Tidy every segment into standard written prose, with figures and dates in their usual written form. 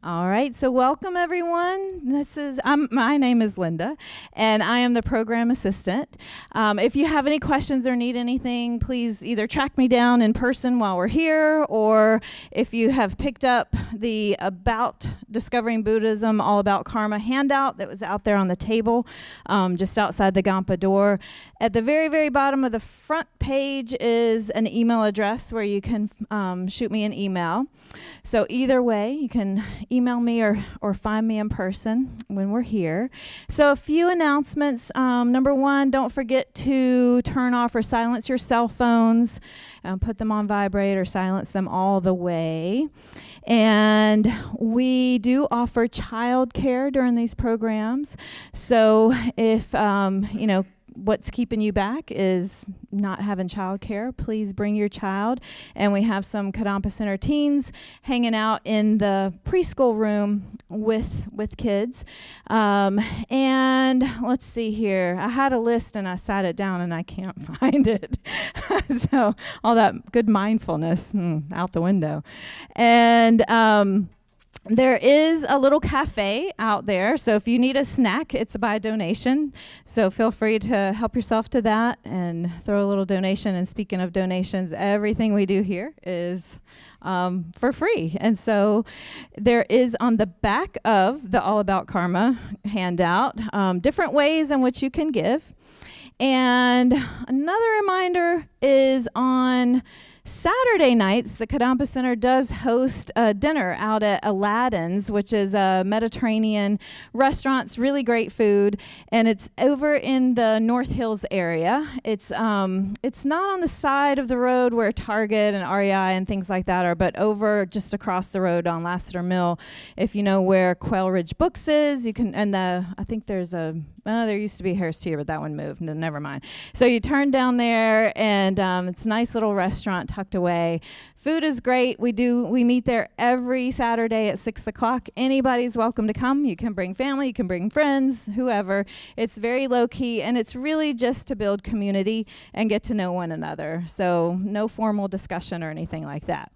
All right, so welcome everyone. My name is Linda, and I am the program assistant. If you have any questions or need anything, please either track me down in person while we're here, or if you have picked up the About Discovering Buddhism, All About Karma handout that was out there on the table just outside the Kadampa door. At the very, very bottom of the front page is an email address where you can shoot me an email. So either way, you can email me or find me in person when we're here. So a few announcements. Number one, don't forget to turn off or silence your cell phones. Put them on vibrate or silence them all the way. And we do offer child care during these programs. So if, what's keeping you back is not having child care, please bring your child. And we have some Kadampa Center teens hanging out in the preschool room with kids. And let's see here. I had a list and I sat it down and I can't find it. So all that good mindfulness out the window. And there is a little cafe out there, so if you need a snack, it's by donation. So feel free to help yourself to that and throw a little donation. And speaking of donations, everything we do here is for free. And so there is on the back of the All About Karma handout different ways in which you can give. And another reminder is on Saturday nights, the Kadampa Center does host a dinner out at Aladdin's, which is a Mediterranean restaurant. It's really great food, and it's over in the North Hills area. It's not on the side of the road where Target and REI and things like that are, but over just across the road on Lassiter Mill. If you know where Quail Ridge Books is, you can, and I think there used to be Harris Teeter, but that one moved. No, never mind. So you turn down there, and it's a nice little restaurant tucked away. Food is great. We meet there every Saturday at 6 o'clock. Anybody's welcome to come. You can bring family, you can bring friends, whoever. It's very low key, and it's really just to build community and get to know one another. So no formal discussion or anything like that.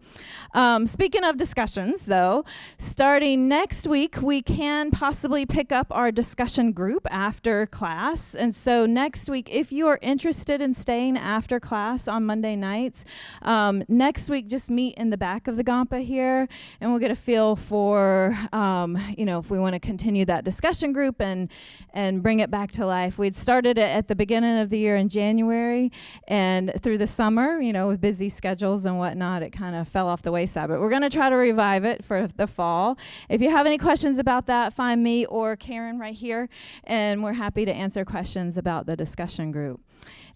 Speaking of discussions, though, starting next week, we can possibly pick up our discussion group after class. And so next week, if you are interested in staying after class on Monday nights, next week, just meet in the back of the Kadampa here, and we'll get a feel for, if we want to continue that discussion group and bring it back to life. We'd started it at the beginning of the year in January, and through the summer, with busy schedules and whatnot, it kind of fell off the wayside. But we're going to try to revive it for the fall. If you have any questions about that, find me or Karen right here, and we're happy to answer questions about the discussion group.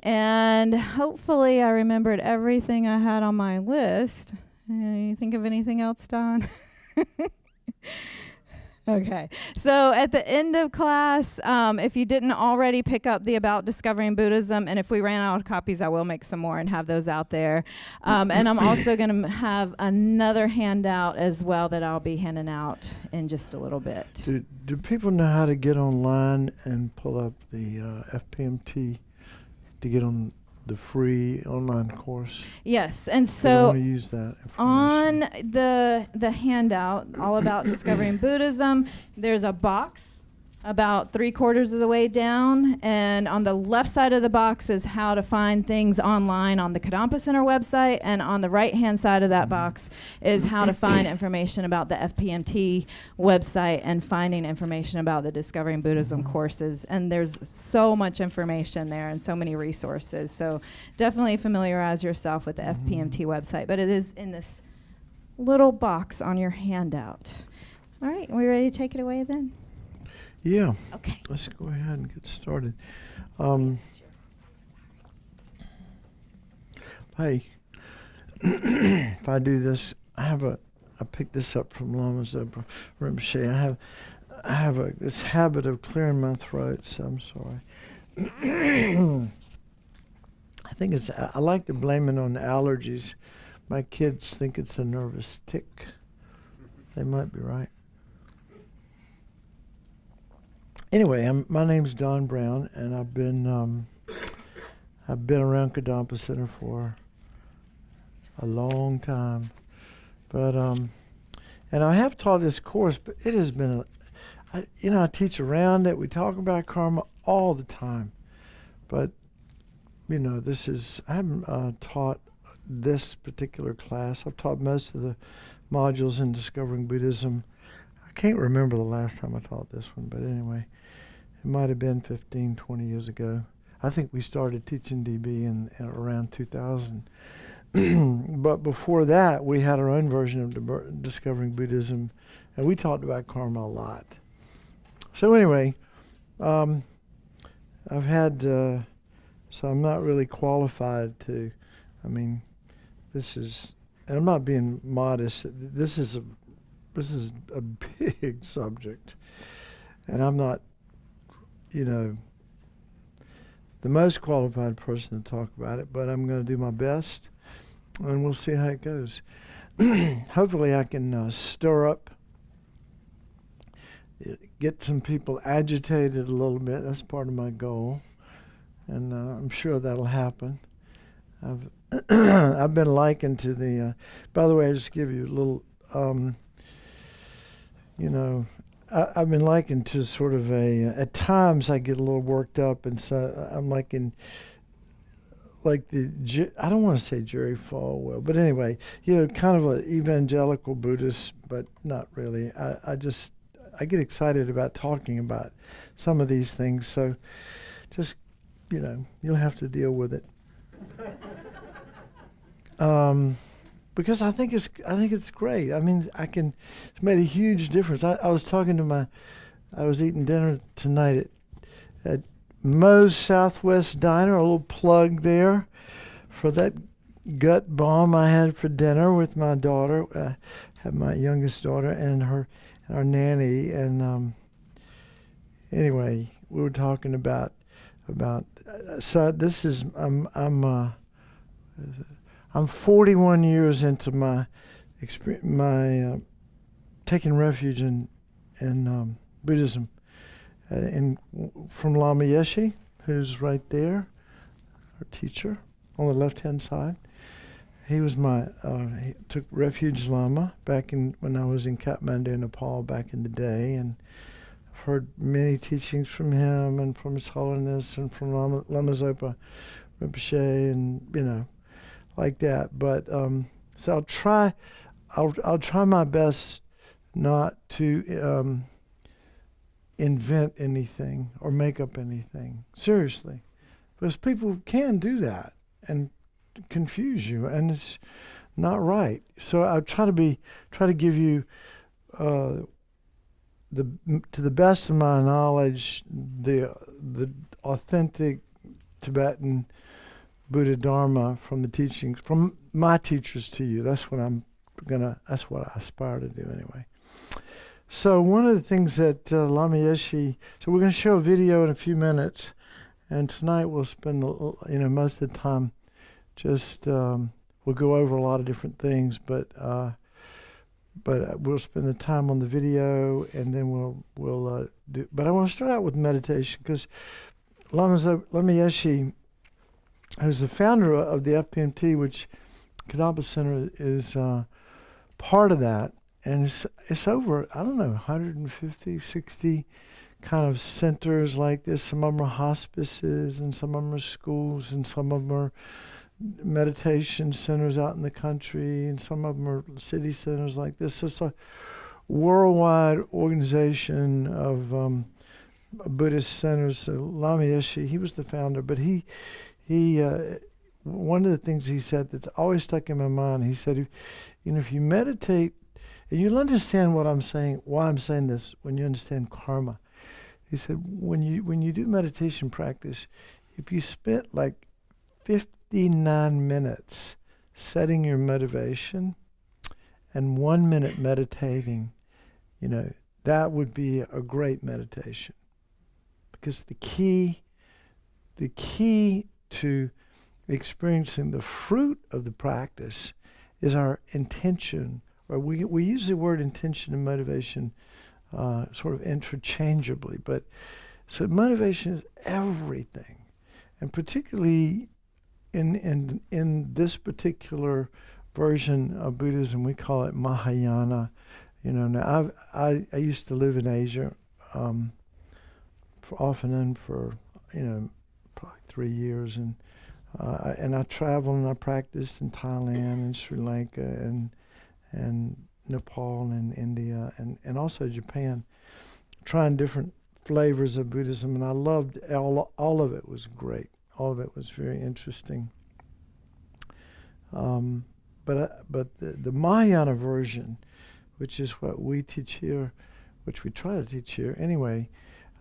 And hopefully I remembered everything I had on my list. You think of anything else, Don? Okay. So at the end of class, if you didn't already pick up the About Discovering Buddhism, and if we ran out of copies, I will make some more and have those out there. And I'm also going to have another handout as well that I'll be handing out in just a little bit. Do people know how to get online and pull up the FPMT to get on the free online course? Yes, and so I want to use that on the handout, All About Discovering Buddhism, there's a box about 3/4 of the way down, and on the left side of the box is how to find things online on the Kadampa Center website, and on the right-hand side of that box is how to find information about the FPMT website and finding information about the Discovering Buddhism courses. And there's so much information there and so many resources. So definitely familiarize yourself with the FPMT website, but it is in this little box on your handout. All right, are we ready to take it away then? Yeah. Okay. Let's go ahead and get started. Hey, if I do this, I picked this up from Lama's Rinpoche. I have this habit of clearing my throat, so I'm sorry. I like to blame it on allergies. My kids think it's a nervous tick. They might be right. Anyway, my name's Don Brown, and I've been around Kadampa Center for a long time. But And I have taught this course, but it has been, I teach around it. We talk about karma all the time. But, I haven't taught this particular class. I've taught most of the modules in Discovering Buddhism. I can't remember the last time I taught this one, but anyway, it might have been 15, 20 years ago. I think we started teaching DB in around 2000. But before that, we had our own version of Discovering Buddhism, and we talked about karma a lot. So anyway, I've had, so I'm not really qualified to, this is, and I'm not being modest, this is a big subject, and I'm not, the most qualified person to talk about it, but I'm going to do my best. And we'll see how it goes. Hopefully I can stir up, get some people agitated a little bit. That's part of my goal. And I'm sure that'll happen. I've been likened to the, by the way, I'll just give you a little, I've been likened to sort of at times I get a little worked up, and so I'm like I don't want to say Jerry Falwell, but anyway, kind of an evangelical Buddhist, but not really. I get excited about talking about some of these things, so just, you'll have to deal with it. Because I think it's great. It's made a huge difference. I was eating dinner tonight at Moe's Southwest Diner, a little plug there for that gut bomb I had for dinner with my daughter. I had my youngest daughter and our nanny, and anyway, we were talking about so this is I'm 41 years into my taking refuge in Buddhism. From Lama Yeshe, who's right there, our teacher on the left-hand side. He was he took refuge Lama back when I was in Kathmandu, Nepal, back in the day, and I've heard many teachings from him and from His Holiness and from Lama Zopa Rinpoche, and like that. But so I'll try my best not to invent anything or make up anything. Seriously. Because people can do that and confuse you, and it's not right. So I try to give you to the best of my knowledge the authentic Tibetan Buddha Dharma from the teachings from my teachers to you. That's what I aspire to do anyway. So one of the things that Lama Yeshe, so we're going to show a video in a few minutes, and tonight we'll spend most of the time just we'll go over a lot of different things, but we'll spend the time on the video, and then we'll do. But I want to start out with meditation, because Lama Yeshe, who's the founder of the FPMT, which Kadampa Center is part of that. And it's over, 150, 60 kind of centers like this. Some of them are hospices, and some of them are schools, and some of them are meditation centers out in the country, and some of them are city centers like this. So it's a worldwide organization of Buddhist centers. So Lama Yeshe, he was the founder, but he one of the things he said that's always stuck in my mind, he said, if you meditate, and you'll understand what I'm saying, why I'm saying this, when you understand karma. He said, when you do meditation practice, if you spent like 59 minutes setting your motivation and 1 minute meditating, that would be a great meditation. Because the key to experiencing the fruit of the practice is our intention. Or we use the word intention and motivation sort of interchangeably, but so motivation is everything, and particularly in this particular version of Buddhism, we call it Mahayana. Now I used to live in Asia, off and on for probably 3 years, and I traveled and I practiced in Thailand and Sri Lanka and Nepal and India and also Japan, trying different flavors of Buddhism, and I loved all of it. Was great. All of it was very interesting. But the Mahayana version, which is what we teach here, which we try to teach here anyway,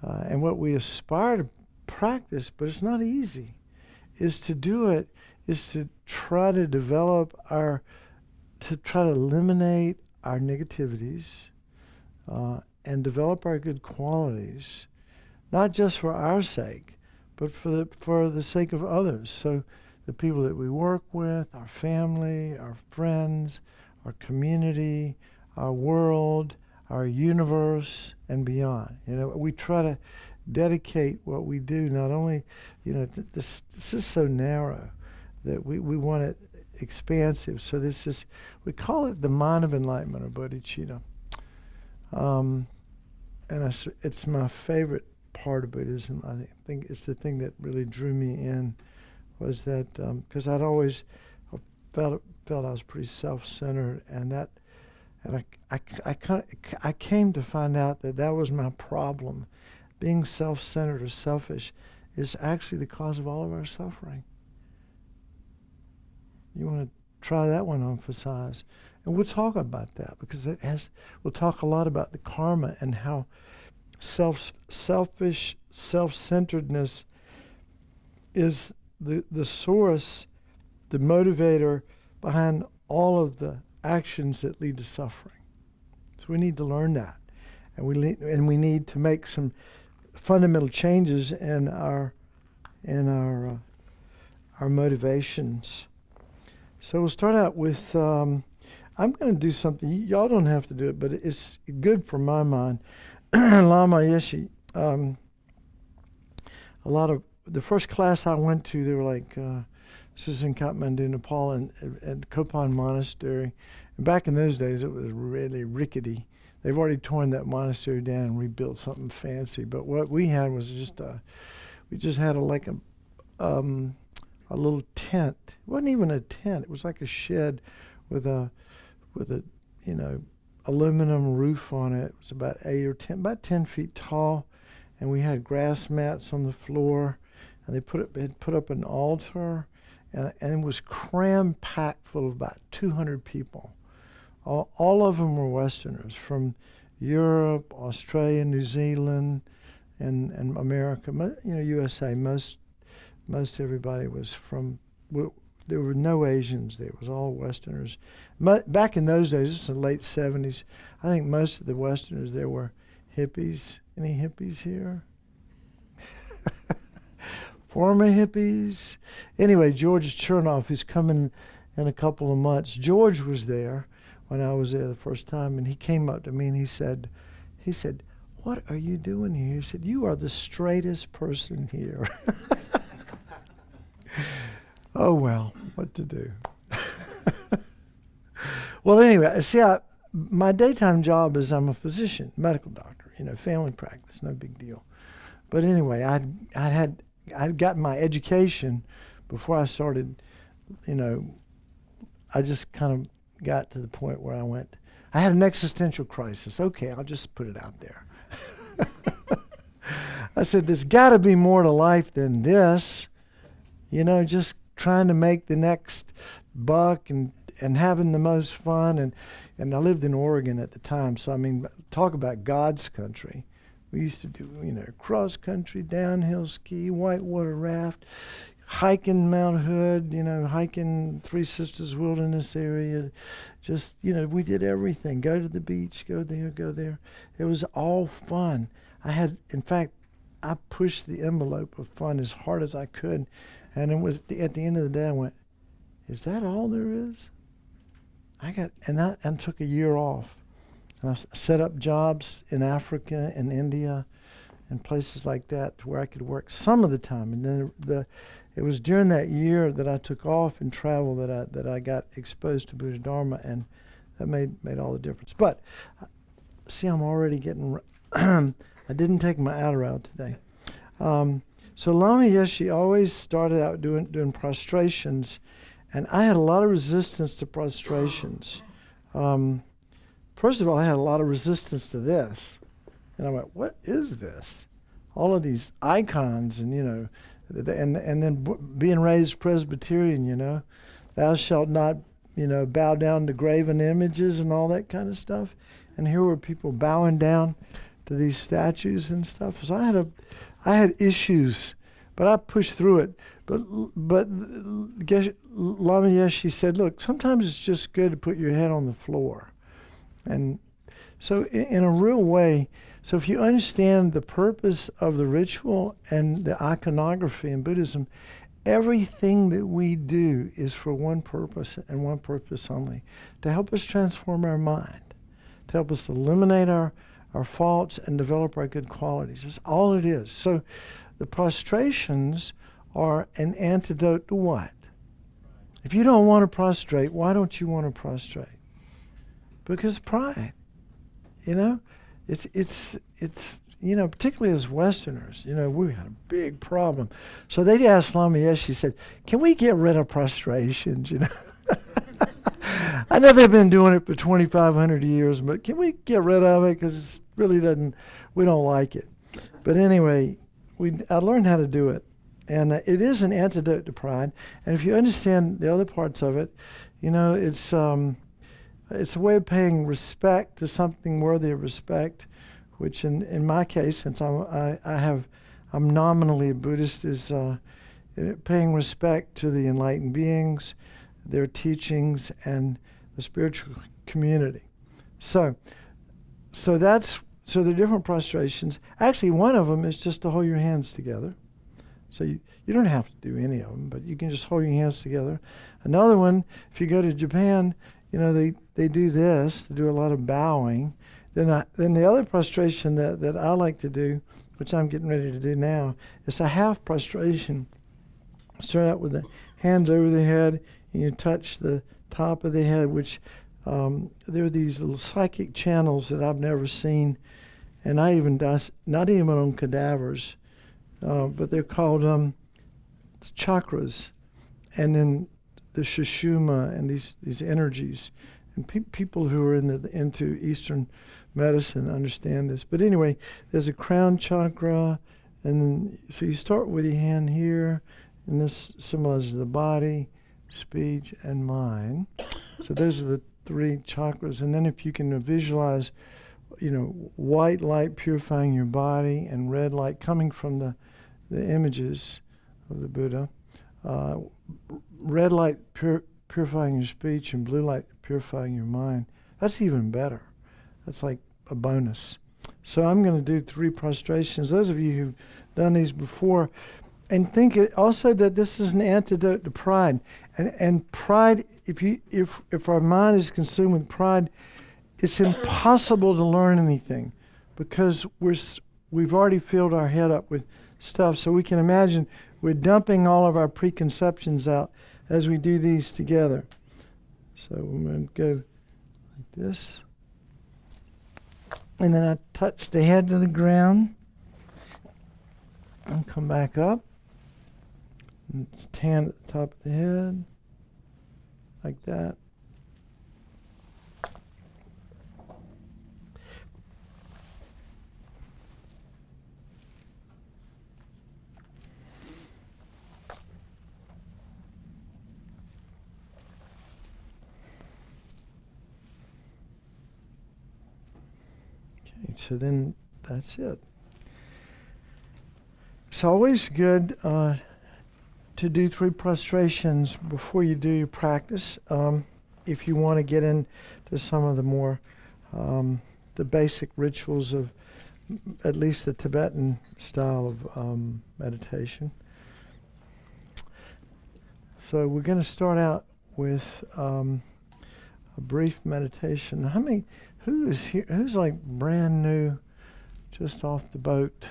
and what we aspire to practice, but it's not easy, is to try to develop to try to eliminate our negativities, and develop our good qualities, not just for our sake, but for the sake of others. So the people that we work with, our family, our friends, our community, our world, our universe, and beyond. We try to dedicate what we do, not only, this is so narrow that we want it expansive. So we call it the mind of enlightenment, or bodhicitta. And it's my favorite part of Buddhism. I think it's the thing that really drew me in, was that because I'd always felt I was pretty self-centered, and I came to find out that was my problem. Being self-centered or selfish is actually the cause of all of our suffering. You want to try that one on for size. And we'll talk about that, because we'll talk a lot about the karma and how selfish, self-centeredness is the source, the motivator behind all of the actions that lead to suffering. So we need to learn that, and we need to make some fundamental changes in our motivations. So we'll start out with. I'm going to do something. Y'all don't have to do it, but it's good for my mind. Lama Yeshe. A lot of the first class I went to, they were like, this is in Kathmandu, Nepal, and at Kopan Monastery. And back in those days, it was really rickety. They've already torn that monastery down and rebuilt something fancy. But what we had was we just had a little tent. It wasn't even a tent. It was like a shed with a aluminum roof on it. It was about 10 feet tall, and we had grass mats on the floor, and they had put up an altar, and it was cram-packed full of about 200 people. All of them were Westerners from Europe, Australia, New Zealand, and America. USA. Most everybody was from. There were no Asians there. It was all Westerners. Back in those days, this was the late 70s, I think most of the Westerners there were hippies. Any hippies here? Former hippies. Anyway, George Chernoff, who's coming in a couple of months. George was there when I was there the first time, and he came up to me and he said, "What are you doing here?" He said, "You are the straightest person here." Oh, well, what to do? Well, anyway, see, my daytime job is I'm a physician, medical doctor, family practice, no big deal. But anyway, I'd gotten my education before I started, I just kind of got to the point where I had an existential crisis. Okay, I'll just put it out there. I said, there's got to be more to life than this, just trying to make the next buck and having the most fun. And I lived in Oregon at the time, so talk about God's country. We used to do, cross country, downhill ski, whitewater raft, hiking Mount Hood, hiking Three Sisters Wilderness area. Just, we did everything. Go to the beach, go there, go there. It was all fun. I pushed the envelope of fun as hard as I could. And it was at the end of the day, I went, is that all there is? I took a year off. And I set up jobs in Africa and India and places like that to where I could work some of the time. And then it was during that year that I took off and traveled that I got exposed to Buddha Dharma, and that made all the difference. But see, I'm already getting. I didn't take my Adderall today. So Lama Yeshe always started out doing prostrations, and I had a lot of resistance to prostrations. First of all, I had a lot of resistance to this, and I went, "What is this?" All of these icons, and and then being raised Presbyterian, thou shalt not, bow down to graven images and all that kind of stuff. And here were people bowing down to these statues and stuff. So I had issues, but I pushed through it. But Lama Yeshe said, look, sometimes it's just good to put your head on the floor. And so in a real way, so if you understand the purpose of the ritual and the iconography in Buddhism, everything that we do is for one purpose and one purpose only, to help us transform our mind, to help us eliminate our faults and develop our good qualities. That's all it is. So the prostrations are an antidote to what? If you don't want to prostrate, why don't you want to prostrate? Because pride. It's particularly as Westerners, we had a big problem. So they asked Lama Yeshe, said, can we get rid of prostrations, I know they've been doing it for 2,500 years, but can we get rid of it? Because it really we don't like it. But anyway, I learned how to do it. And it is an antidote to pride. And if you understand the other parts of it, it's a way of paying respect to something worthy of respect, which in my case, since I'm nominally a Buddhist, is paying respect to the enlightened beings, their teachings, and the spiritual community. So there are different prostrations. Actually, one of them is just to hold your hands together. So you don't have to do any of them, but you can just hold your hands together. Another one, if you go to Japan, they do this. They do a lot of bowing. Then the other prostration that I like to do, which I'm getting ready to do now, is a half prostration. Start out with the hands over the head, and you touch the top of the head, which there are these little psychic channels that I've never seen, and I even not even on cadavers, but they're called chakras, and then the Sushumna and these energies. And people who are into Eastern medicine understand this. But anyway, there's a crown chakra, and then so you start with your hand here, and this symbolizes the body, speech, and mind. So those are the three chakras. And then if you can visualize, white light purifying your body and red light coming from the images of the Buddha, red light purifying your speech, and blue light purifying your mind. That's even better. That's like a bonus. So I'm going to do 3 prostrations. Those of you who've done these before, and think also that this is an antidote to pride. And pride, if our mind is consumed with pride, it's impossible to learn anything, because we've already filled our head up with stuff. So we can imagine we're dumping all of our preconceptions out as we do these together. So I'm going to go like this. And then I touch the head to the ground and come back up. And hand at the top of the head, like that. Okay, so then that's it. It's always good to do 3 prostrations before you do your practice. If you want to get into some of the more, the basic rituals of at least the Tibetan style of meditation. So we're going to start out with a brief meditation. Who is here? Who's like brand new, just off the boat?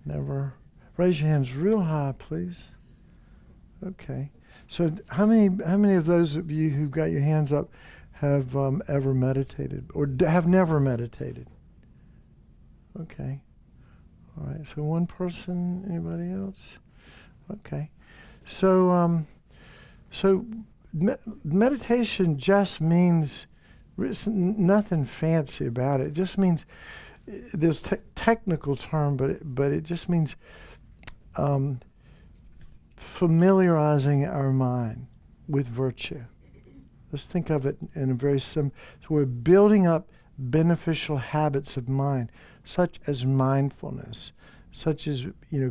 Never. Raise your hands real high, please. Okay. So how many of those of you who've got your hands up have ever meditated or have never meditated? Okay. All right. So one person. Anybody else? Okay. So meditation just means nothing fancy about it. It just means there's technical term, but it just means familiarizing our mind with virtue. Let's think of it in a very simple. So we're building up beneficial habits of mind, such as mindfulness, such as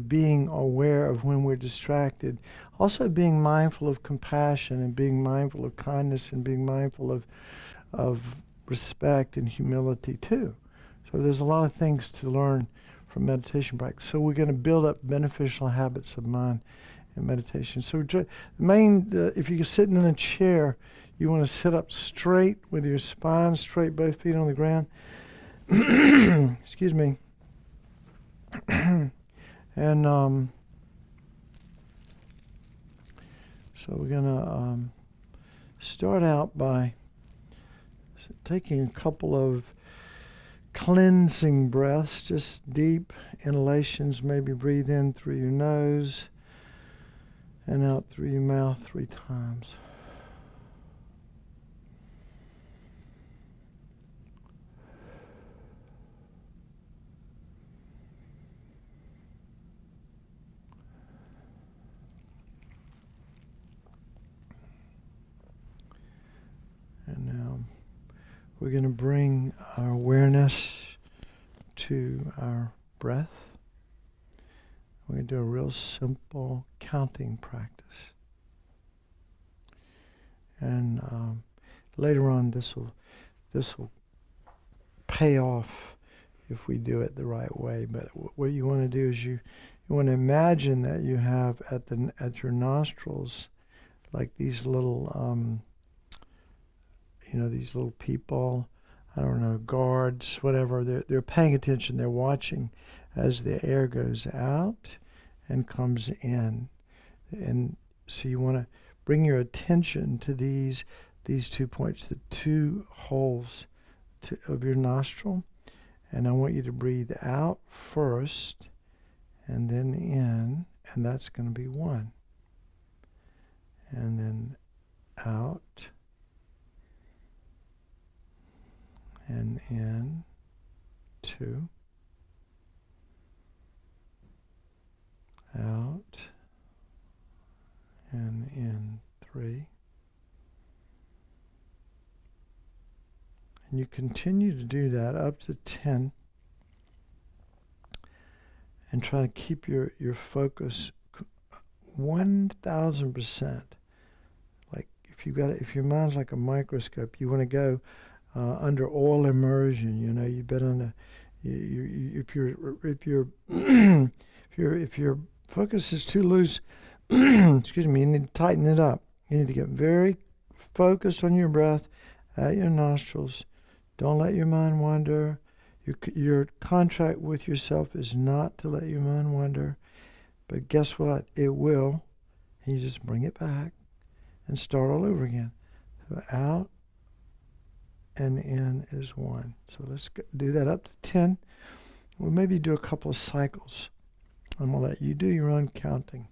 being aware of when we're distracted, also being mindful of compassion and being mindful of kindness and being mindful of respect and humility too. So there's a lot of things to learn from meditation practice. So we're going to build up beneficial habits of mind in meditation. So the main, if you're sitting in a chair, you want to sit up straight with your spine straight, both feet on the ground. Excuse me. And so we're going to start out by taking a couple of cleansing breaths, just deep inhalations. Maybe breathe in through your nose and out through your mouth 3 times. And now we're going to bring our awareness to our breath. We're going to do a real simple counting practice. And later on, this will pay off if we do it the right way. But what you want to do is you want to imagine that you have at your nostrils like these little these little people, I don't know, guards, whatever. They're paying attention. They're watching as the air goes out and comes in. And so you want to bring your attention to these 2 points, the 2 holes of your nostril. And I want you to breathe out first and then in, and that's going to be 1. And then out and in 2, out and in 3. And you continue to do that up to 10 and try to keep your focus 1,000%. Like if your mind's like a microscope, you want to go under oil immersion. You've been on if your focus is too loose, excuse me, you need to tighten it up. You need to get very focused on your breath at your nostrils. Don't let your mind wander. Your contract with yourself is not to let your mind wander, but guess what? It will. And you just bring it back and start all over again. So out and in is 1. So let's do that up to 10. We'll maybe do a couple of cycles. I'm going to let you do your own counting.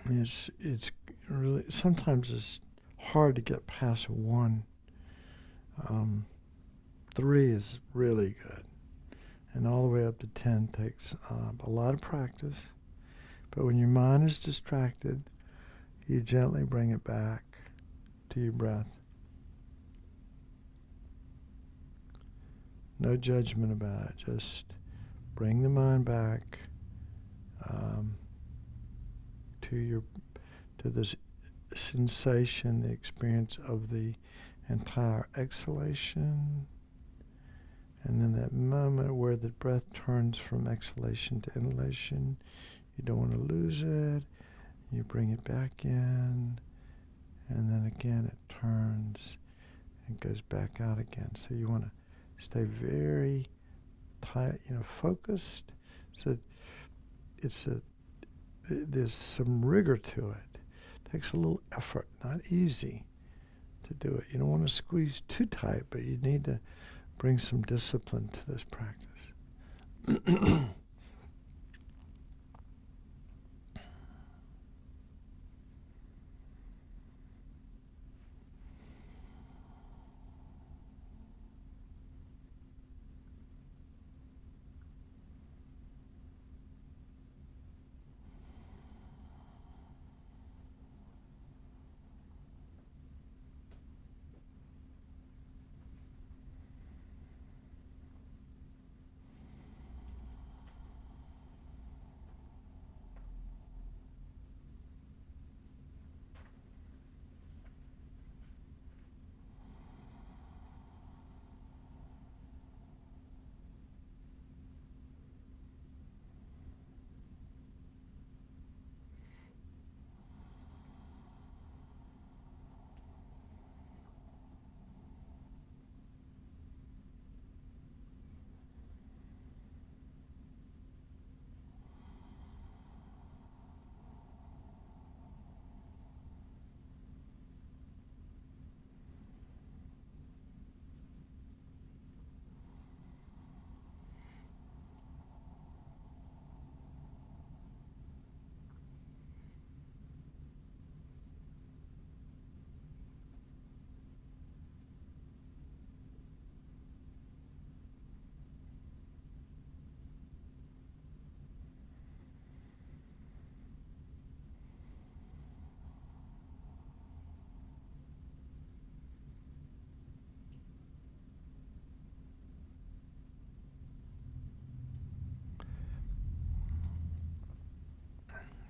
It's really, sometimes it's hard to get past 1. 3 is really good. And all the way up to 10 takes a lot of practice. But when your mind is distracted, you gently bring it back to your breath. No judgment about it. Just bring the mind back to this sensation, the experience of the entire exhalation, and then that moment where the breath turns from exhalation to inhalation. You don't want to lose it. You bring it back in, and then again it turns and goes back out again. So you want to stay very tight, focused. So there's some rigor to it. It takes a little effort, not easy to do it. You don't want to squeeze too tight, but you need to bring some discipline to this practice.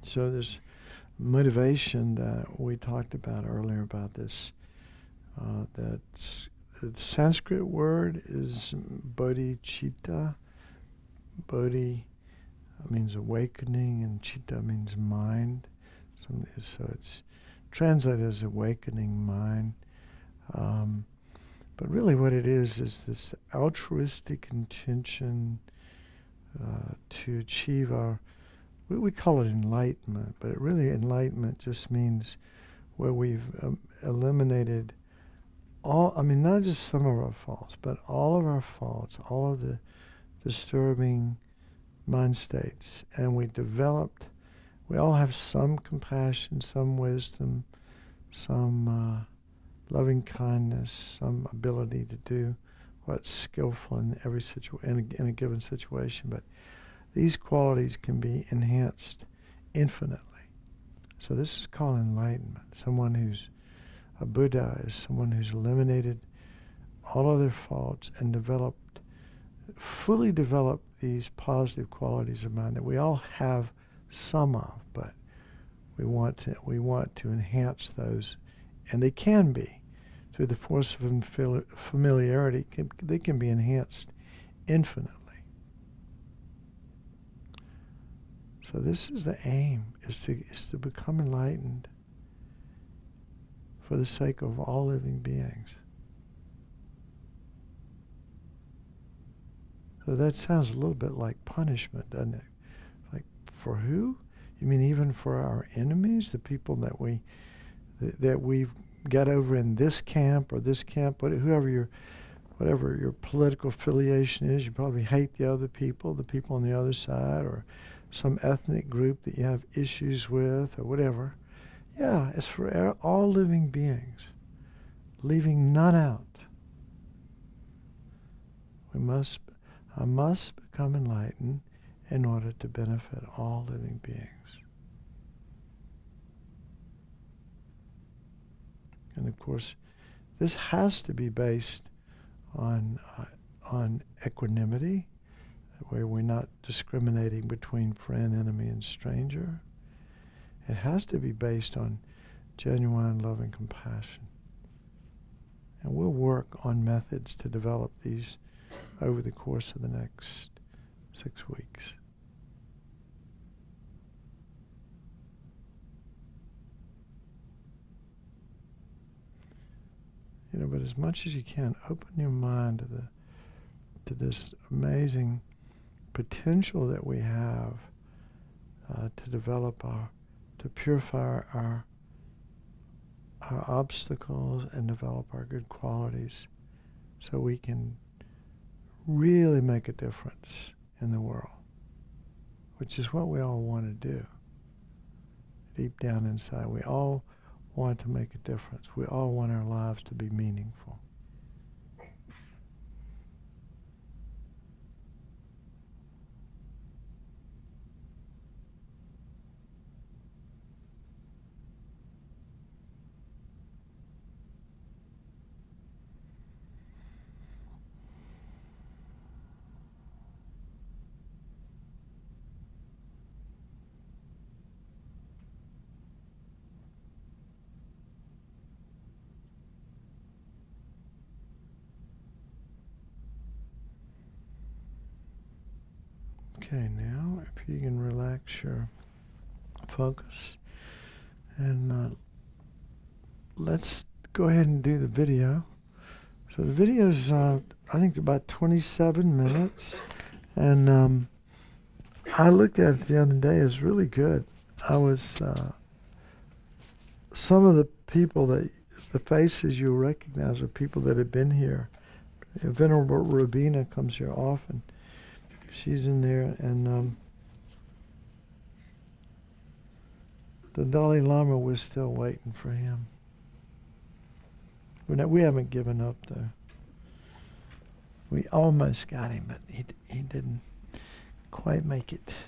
So this motivation that we talked about earlier about this, the Sanskrit word is bodhicitta. Bodhi means awakening, and citta means mind. So it's translated as awakening mind. But really what it is this altruistic intention to achieve our, we call it enlightenment, but enlightenment just means where we've eliminated not just some of our faults, but all of our faults, all of the disturbing mind states. And we all have some compassion, some wisdom, some loving kindness, some ability to do what's skillful in every in a given situation. But these qualities can be enhanced infinitely. So this is called enlightenment. Someone who's a Buddha is someone who's eliminated all of their faults and fully developed these positive qualities of mind that we all have some of, but we want to enhance those, and they can be through the force of familiarity. They can be enhanced infinitely. So this is the aim: is to become enlightened for the sake of all living beings. So that sounds a little bit like punishment, doesn't it? Like, for who? You mean even for our enemies, the people that we've got over in this camp or this camp, whatever your political affiliation is, you probably hate the other people, the people on the other side, or some ethnic group that you have issues with or whatever. Yeah, it's for all living beings, leaving none out. I must become enlightened in order to benefit all living beings. And of course, this has to be based on equanimity, where we're not discriminating between friend, enemy, and stranger. It has to be based on genuine love and compassion. And we'll work on methods to develop these over the course of the next 6 weeks. But as much as you can, open your mind to this amazing potential that we have to develop to purify our obstacles and develop our good qualities, so we can really make a difference in the world, which is what we all want to do. Deep down inside, we all want to make a difference. We all want our lives to be meaningful. Okay, now if you can relax your focus, and let's go ahead and do the video. So the video is, I think, about 27 minutes, and I looked at it the other day. It's really good. Some of the people the faces you'll recognize are people that have been here. Venerable Rabina comes here often. She's in there, and the Dalai Lama, was still waiting for him. We haven't given up, though. We almost got him, but he didn't quite make it.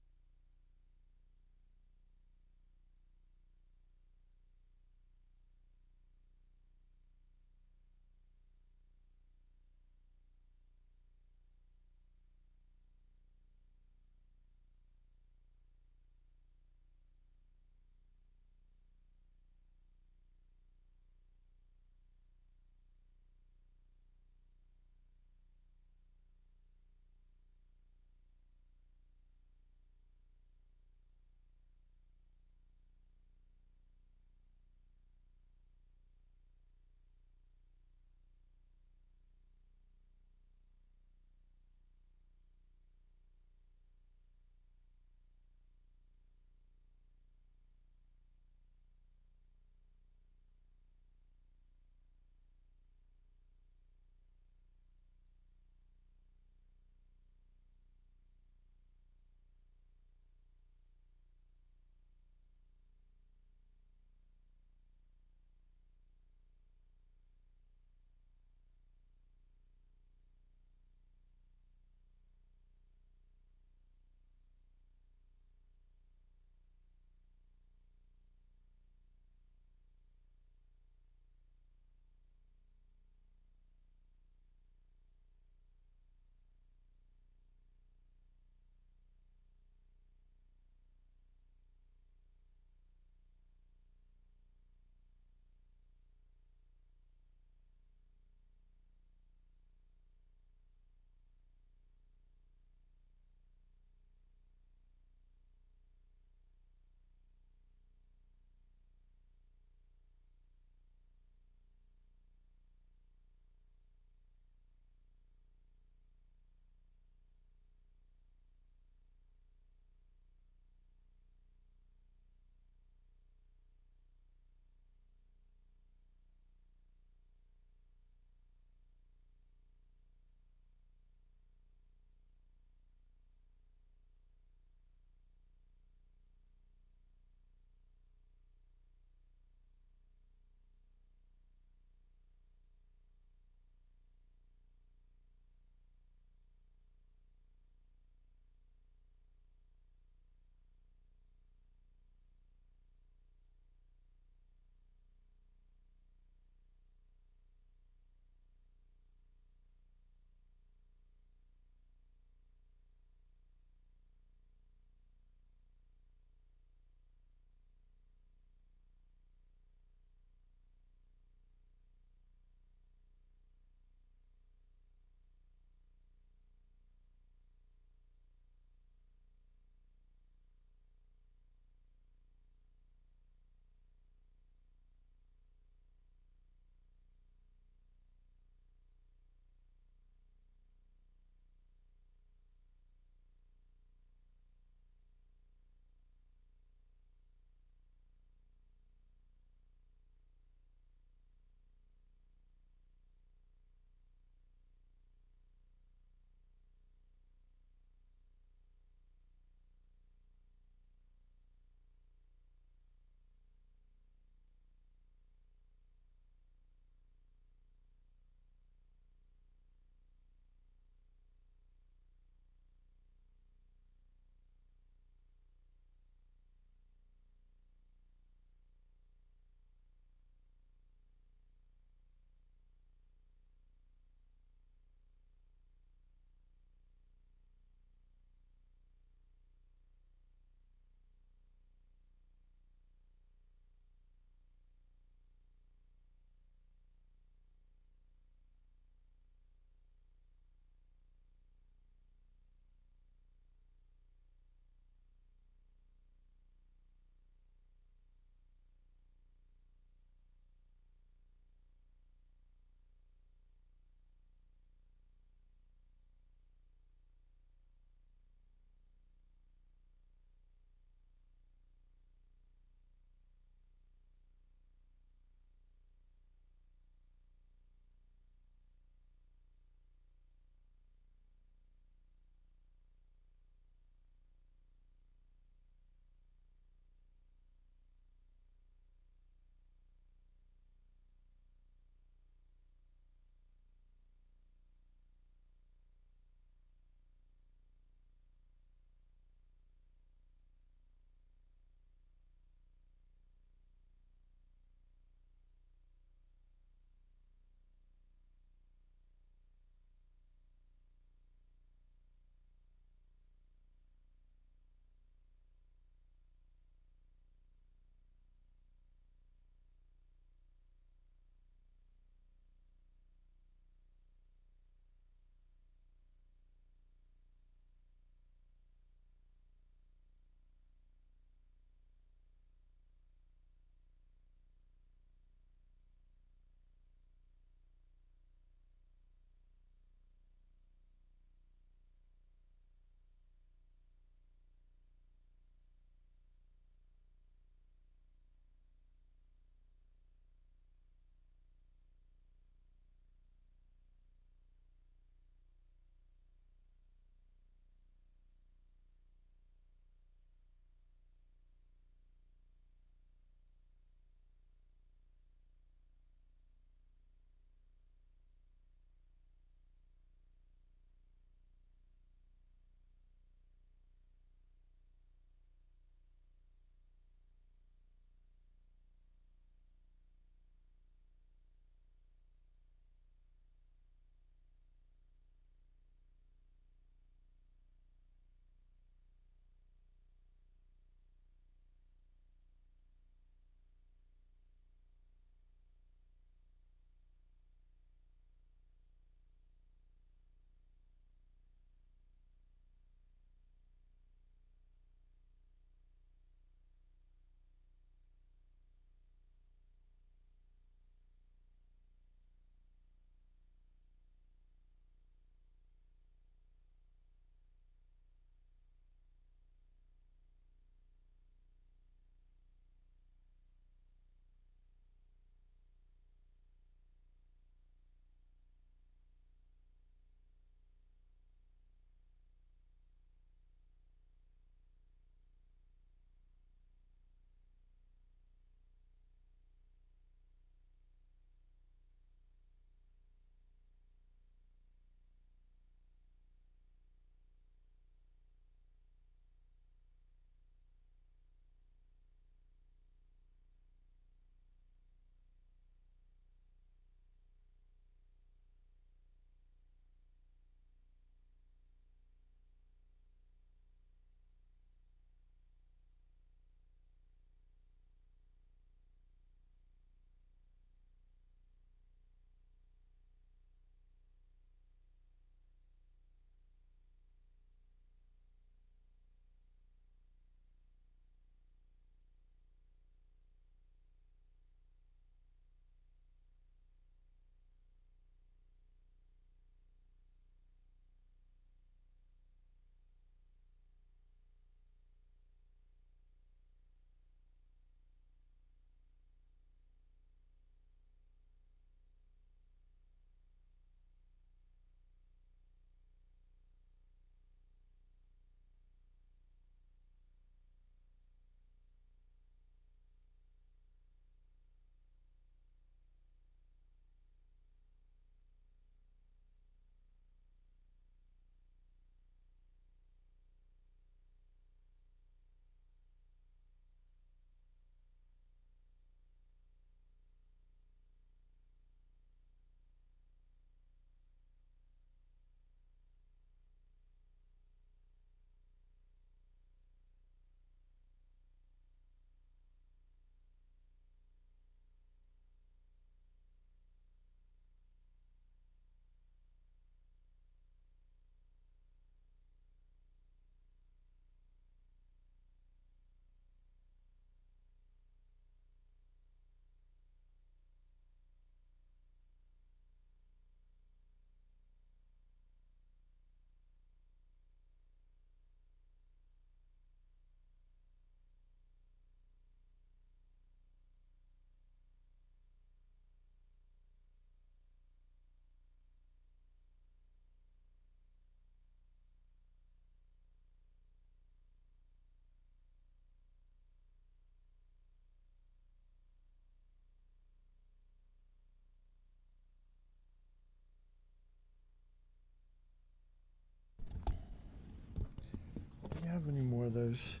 of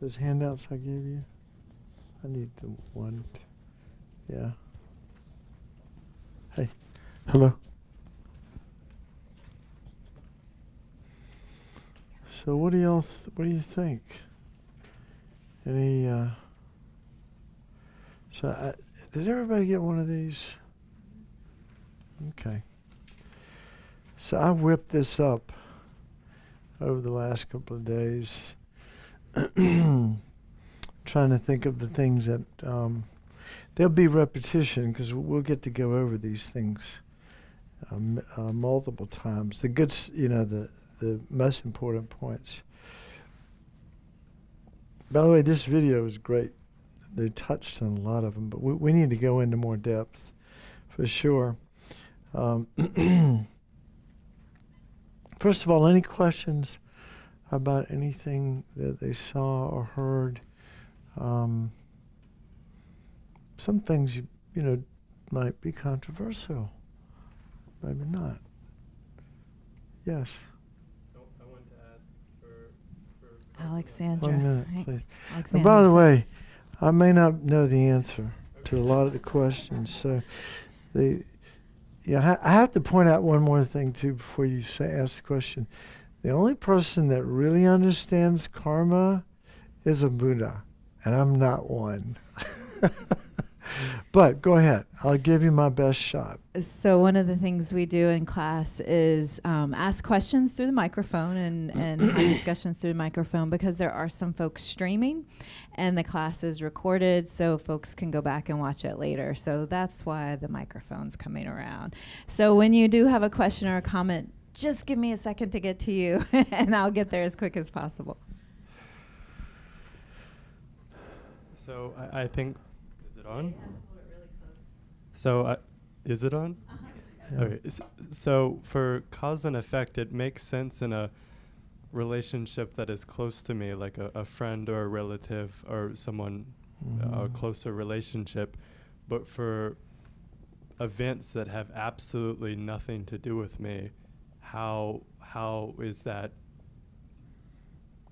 those handouts I gave you. I need the one. Yeah. Hey. Hello. So what do y'all what do you think? Any did everybody get one of these? Okay. So I whipped this up over the last couple of days, trying to think of the things that there'll be repetition because we'll get to go over these things multiple times. The good, the most important points. By the way, this video is great. They touched on a lot of them, but we need to go into more depth for sure. First of all, any questions about anything that they saw or heard? Some things you know might be controversial, maybe not. Yes. I want to ask for Alexandra. 1 minute, Right. please. Alexandra, And by the way, I may not know the answer to a lot of the questions, so I have to point out one more thing too before you ask the question. The only person that really understands karma is a Buddha, and I'm not one. But go ahead. I'll give you my best shot. So one of the things we do in class is ask questions through the microphone and have discussions through the microphone because there are some folks streaming and the class is recorded so folks can go back and watch it later. So that's why the microphone's coming around. So when you do have a question or a comment, just give me a second to get to you and I'll get there as quick as possible. So I think, is it on? So is it on? Yeah. Okay. So for cause and effect, it makes sense in a relationship that is close to me, like a friend or a relative or someone, a closer relationship. But for events that have absolutely nothing to do with me, how is that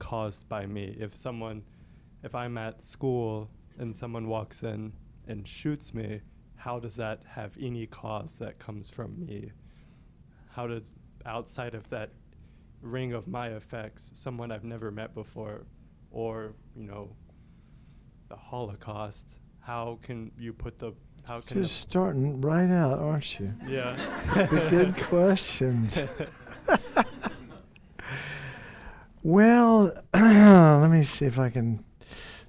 caused by me? If I'm at school and someone walks in and shoots me, how does that have any cause that comes from me? How does, outside of that ring of my effects, someone I've never met before, or, the Holocaust, how can you put Just starting right out, aren't you? Yeah. The good questions. Well, let me see if I can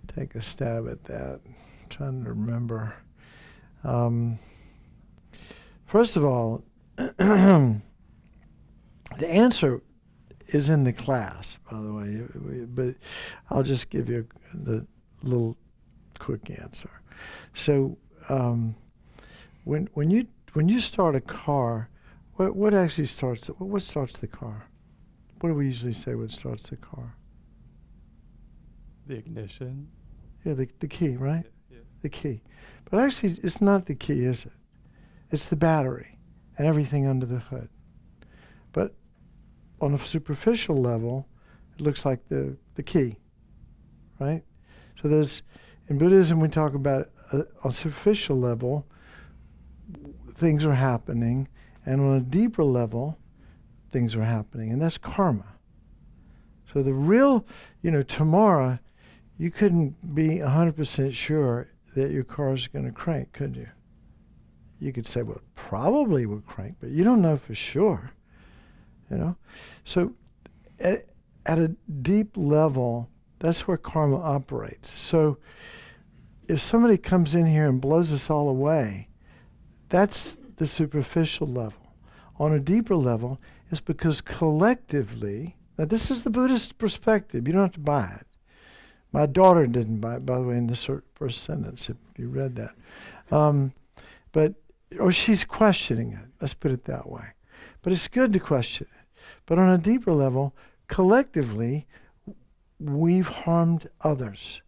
take a stab at that. I'm trying to remember. First of all, the answer is in the class, by the way, but I'll just give you the little quick answer. So when you start a car, what actually starts it? What starts the car? What do we usually say what starts the car? The ignition. Yeah, the key, right? Yeah. The key. But actually, it's not the key, is it? It's the battery and everything under the hood. But on a superficial level, it looks like the key, right? So in Buddhism, we talk about a superficial level, things are happening, and on a deeper level, things are happening, and that's karma. So the real, tomorrow, you couldn't be 100% sure that your car is going to crank, could you? You could say, well, it probably will crank, but you don't know for sure, So at a deep level, that's where karma operates. So if somebody comes in here and blows us all away, that's the superficial level. On a deeper level, it's because collectively, now this is the Buddhist perspective, you don't have to buy it. My daughter didn't buy it, by the way, in the first sentence, if you read that. Or she's questioning it, let's put it that way. But it's good to question it. But on a deeper level, collectively, we've harmed others.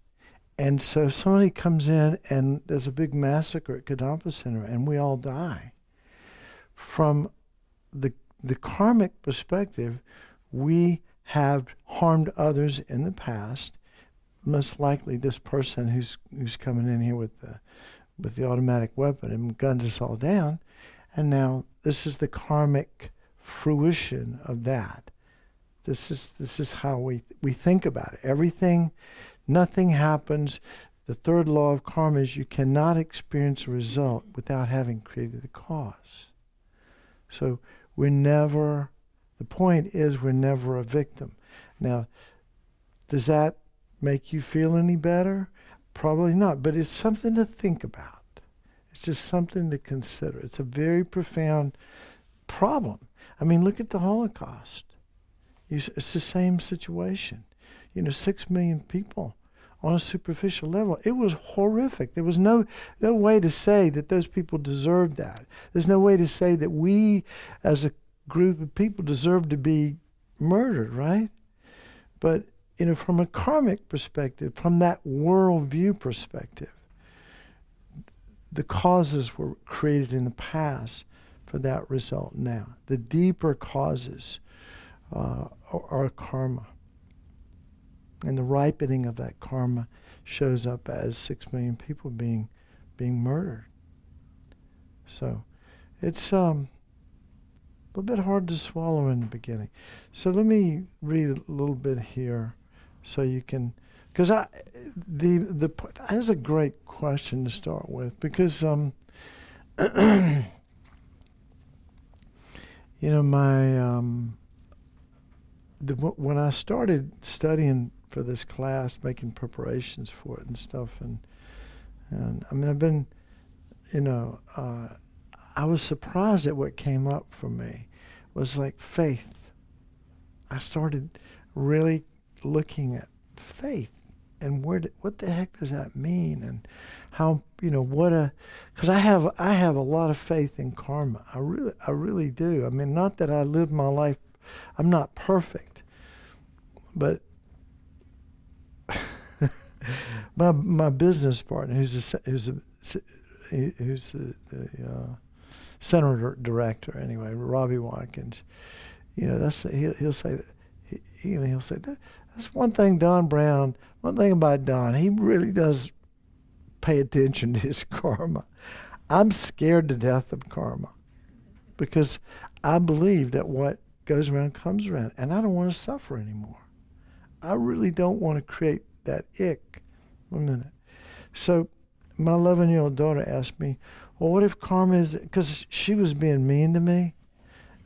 And so if somebody comes in and there's a big massacre at Kadampa Center and we all die, from the karmic perspective, we have harmed others in the past. Most likely this person who's coming in here with the automatic weapon and guns us all down. And now this is the karmic fruition of that. This is how we think about it. Everything, nothing happens. The third law of karma is you cannot experience a result without having created the cause. So the point is we're never a victim. Now, does that make you feel any better? Probably not, but it's something to think about. It's just something to consider. It's a very profound problem. I mean, look at the Holocaust. It's the same situation. 6 million people on a superficial level. It was horrific. There was no way to say that those people deserved that. There's no way to say that we as a group of people deserve to be murdered, right? But, from a karmic perspective, from that worldview perspective, the causes were created in the past for that result now. The deeper causes are karma. And the ripening of that karma shows up as 6 million people being murdered. So it's a little bit hard to swallow in the beginning. So let me read a little bit here so you can, because that's a great question to start with, because when I started studying for this class, making preparations for it and stuff, and I mean, I've been, I was surprised at what came up for me was like faith. I started really looking at faith and what the heck does that mean, and how, because I have a lot of faith in karma. I really do. I mean, not that I live my life, I'm not perfect, but my business partner, who's the center director anyway, Robbie Watkins, he'll say that he'll say that's one thing one thing about Don, he really does pay attention to his karma. I'm scared to death of karma because I believe that what goes around comes around, and I don't want to suffer anymore. I really don't want to create that ick. 1 minute. So my 11-year-old daughter asked me, well, what if karma is, because she was being mean to me,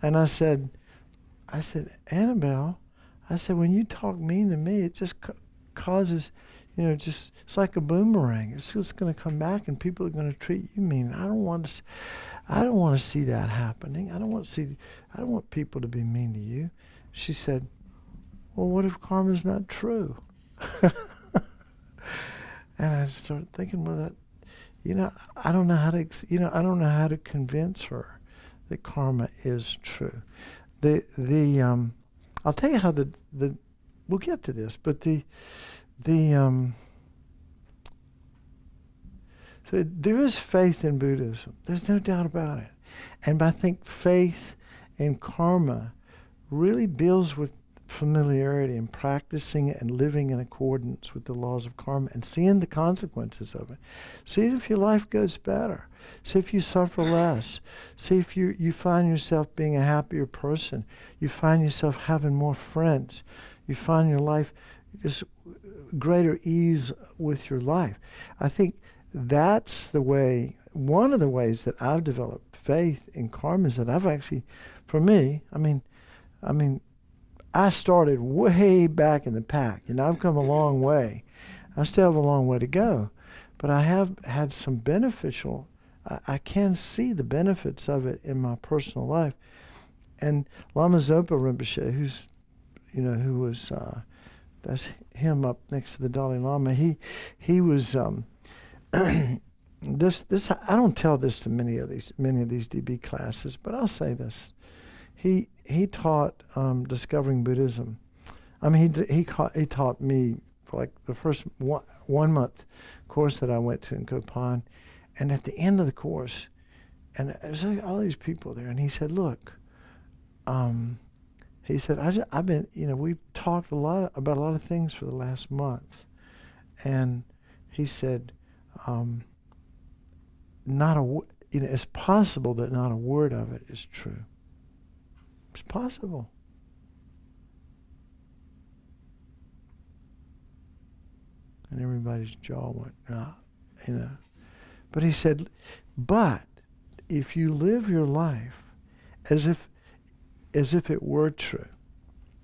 and I said, Annabelle, when you talk mean to me, it just causes, it's like a boomerang. It's just going to come back, and people are going to treat you mean. I don't want to see that happening. I don't want people to be mean to you. She said, well, what if karma is not true? And I started thinking, well, that, I don't know how to convince her that karma is true. I'll tell you how we'll get to this, but so there is faith in Buddhism. There's no doubt about it. And I think faith in karma really builds with familiarity and practicing it and living in accordance with the laws of karma and seeing the consequences of it. See if your life goes better. See if you suffer less. See if you find yourself being a happier person. You find yourself having more friends. You find your life just greater ease with your life. I think that's the way, one of the ways that I've developed faith in karma is that I've actually, for me, I mean, I started way back in the pack, I've come a long way. I still have a long way to go, but I have had some beneficial, I can see the benefits of it in my personal life. And Lama Zopa Rinpoche, who was, that's him up next to the Dalai Lama, he was, this I don't tell this to many of these DB classes, but I'll say this. He taught Discovering Buddhism. I mean, he taught me for like the first 1 month course that I went to in Kopan, and at the end of the course, and there's all these people there, and he said, "Look, he said, I've been, we've talked about a lot of things for the last month. And he said, it's possible that not a word of it is true. It's possible. And everybody's jaw went, But he said, but if you live your life as if it were true,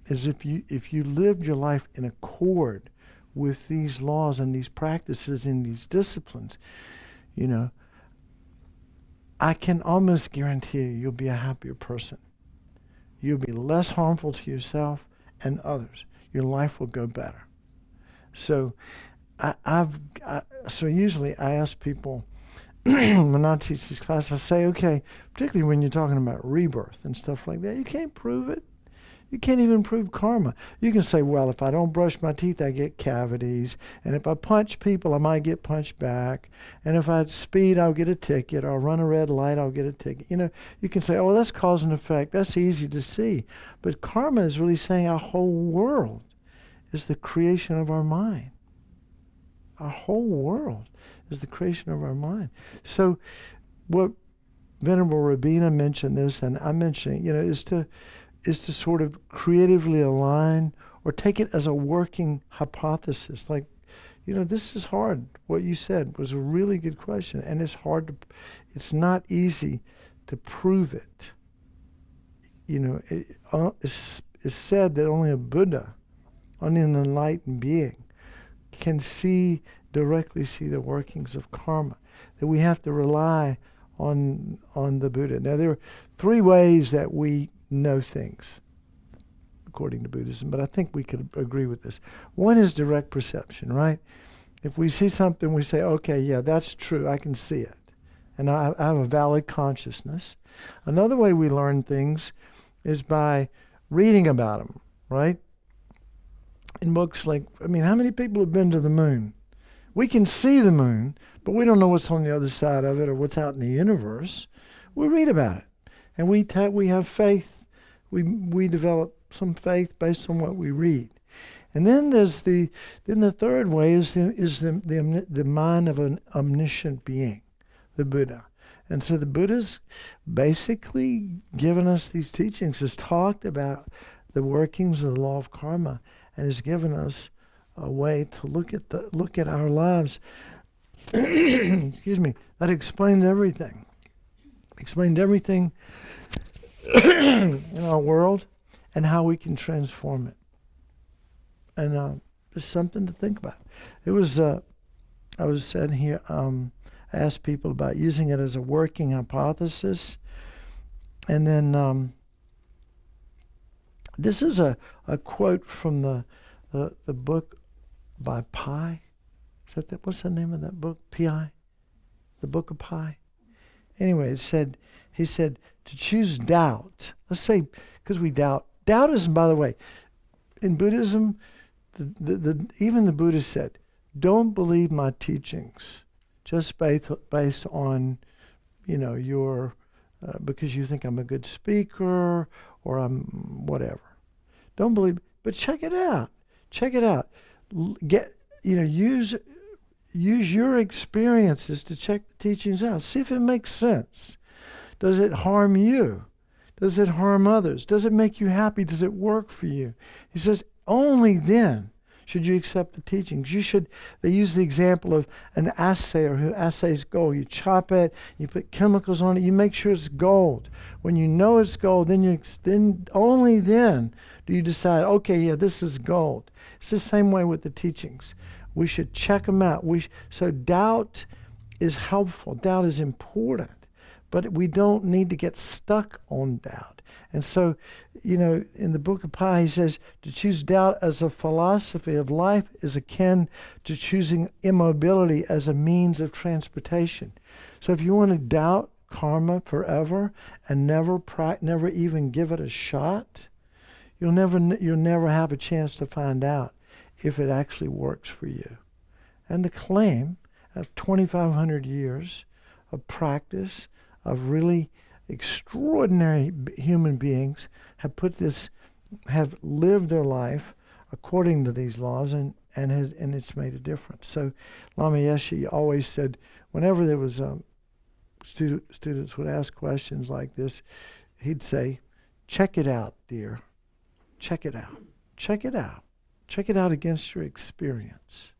as if you lived your life in accord with these laws and these practices and these disciplines, I can almost guarantee you'll be a happier person. You'll be less harmful to yourself and others. Your life will go better. So so usually I ask people, when I teach this class, I say, okay, particularly when you're talking about rebirth and stuff like that, you can't prove it. You can't even prove karma. You can say, well, if I don't brush my teeth, I get cavities. And if I punch people, I might get punched back. And if I speed, I'll get a ticket. Or run a red light, I'll get a ticket. You can say, oh, that's cause and effect. That's easy to see. But karma is really saying our whole world is the creation of our mind. Our whole world is the creation of our mind. So what Venerable Rabina mentioned this, and I'm mentioning, is to sort of creatively align or take it as a working hypothesis. Like, this is hard. What you said was a really good question, and it's not easy to prove it. It's said that only a Buddha, only an enlightened being, can directly see the workings of karma, that we have to rely on the Buddha. Now, there are 3 ways that we know things, according to Buddhism, but I think we could agree with this. One is direct perception, right? If we see something, we say, okay, yeah, that's true, I can see it. And I have a valid consciousness. Another way we learn things is by reading about them, right? In books like, how many people have been to the moon? We can see the moon, but we don't know what's on the other side of it or what's out in the universe. We read about it. And we have faith. We develop some faith based on what we read. And then there's the third way is the mind of an omniscient being, the Buddha. And so the Buddha's basically given us these teachings, has talked about the workings of the law of karma, and has given us a way to look at our lives. Excuse me. That explains everything. Explained everything in our world and how we can transform it. And it's something to think about. It was, I was saying here, I asked people about using it as a working hypothesis. And then this is a quote from the book by Pi. What's the name of that book? Pi? The Book of Pi? Anyway, he said, to choose doubt. Let's say, because we doubt. Doubt is, by the way, in Buddhism, even the Buddha said, don't believe my teachings just based on, your, because you think I'm a good speaker or I'm whatever. Don't believe, but check it out. Check it out. Use your experiences to check the teachings out. See if it makes sense. Does it harm you? Does it harm others? Does it make you happy? Does it work for you? He says, only then should you accept the teachings. They use the example of an assayer who assays gold. You chop it, you put chemicals on it, you make sure it's gold. When you know it's gold, then only then do you decide, okay, yeah, this is gold. It's the same way with the teachings. We should check them out. So doubt is helpful. Doubt is important. But we don't need to get stuck on doubt. And so, in the Book of Pi, he says, to choose doubt as a philosophy of life is akin to choosing immobility as a means of transportation. So if you want to doubt karma forever and never even give it a shot, you'll never have a chance to find out if it actually works for you. And the claim of 2,500 years of practice of really extraordinary human beings have put this have lived their life according to these laws, and it's made a difference. So Lama Yeshe always said, whenever there was students would ask questions like this, he'd say, check it out, dear. Check it out. Check it out. Check it out against your experience.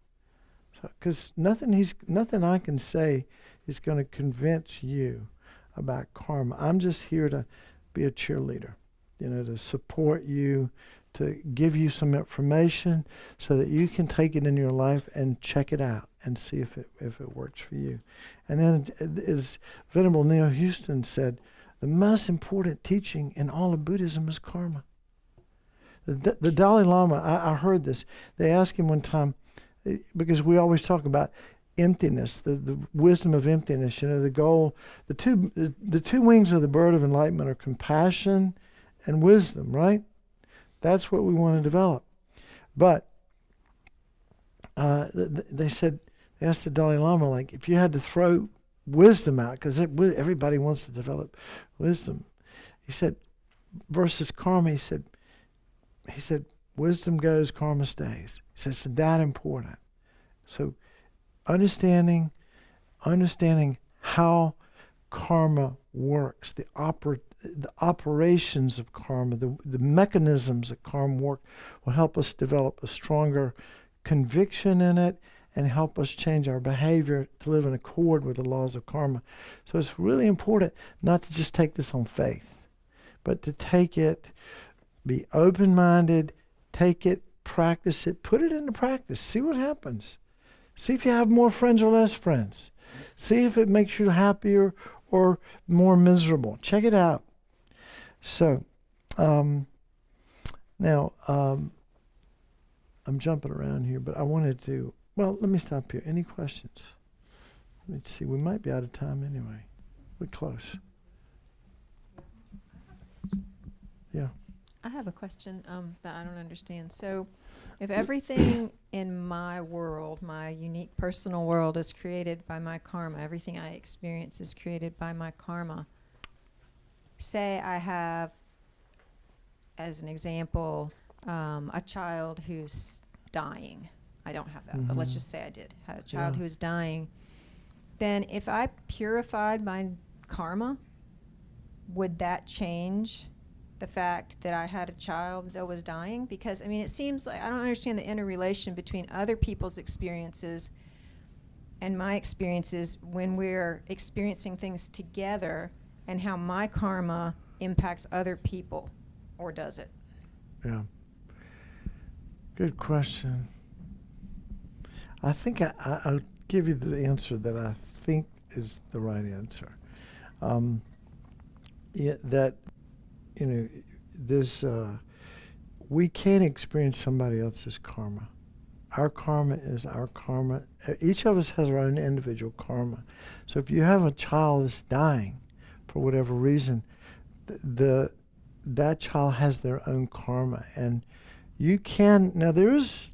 Because nothing I can say is going to convince you about karma. I'm just here to be a cheerleader, to support you, to give you some information so that you can take it in your life and check it out and see if it works for you. And then, as Venerable Neil Houston said, the most important teaching in all of Buddhism is karma. The Dalai Lama, I heard this. They asked him one time, because we always talk about emptiness, the wisdom of emptiness. The goal, the two wings of the bird of enlightenment are compassion and wisdom, right? That's what we want to develop. But they asked the Dalai Lama, like, if you had to throw wisdom out, because everybody wants to develop wisdom, he said, versus karma, he said, wisdom goes, karma stays. He said, it's that important. So understanding how karma works, the operations of karma, the mechanisms that karma work, will help us develop a stronger conviction in it and help us change our behavior to live in accord with the laws of karma. So it's really important not to just take this on faith, but to take it, be open-minded, take it, practice it, put it into practice, see what happens. See if you have more friends or less friends. See if it makes you happier or more miserable. Check it out. So, now, I'm jumping around here, but I wanted to, let me stop here. Any questions? Let's see, we might be out of time anyway. We're close. Yeah. I have a question that I don't understand. So, if everything in my world, my unique personal world, is created by my karma, everything I experience is created by my karma. Say I have, as an example, a child who's dying. I don't have that, but let's just say I did have a child who is dying. Then if I purified my karma, would that change the fact that I had a child that was dying? Because, it seems like I don't understand the interrelation between other people's experiences and my experiences when we're experiencing things together, and how my karma impacts other people, or does it? Yeah. Good question. I think I'll give you the answer that I think is the right answer. We can't experience somebody else's karma. Our karma is our karma. Each of us has our own individual karma. So if you have a child that's dying for whatever reason, that child has their own karma, and you can. Now there is.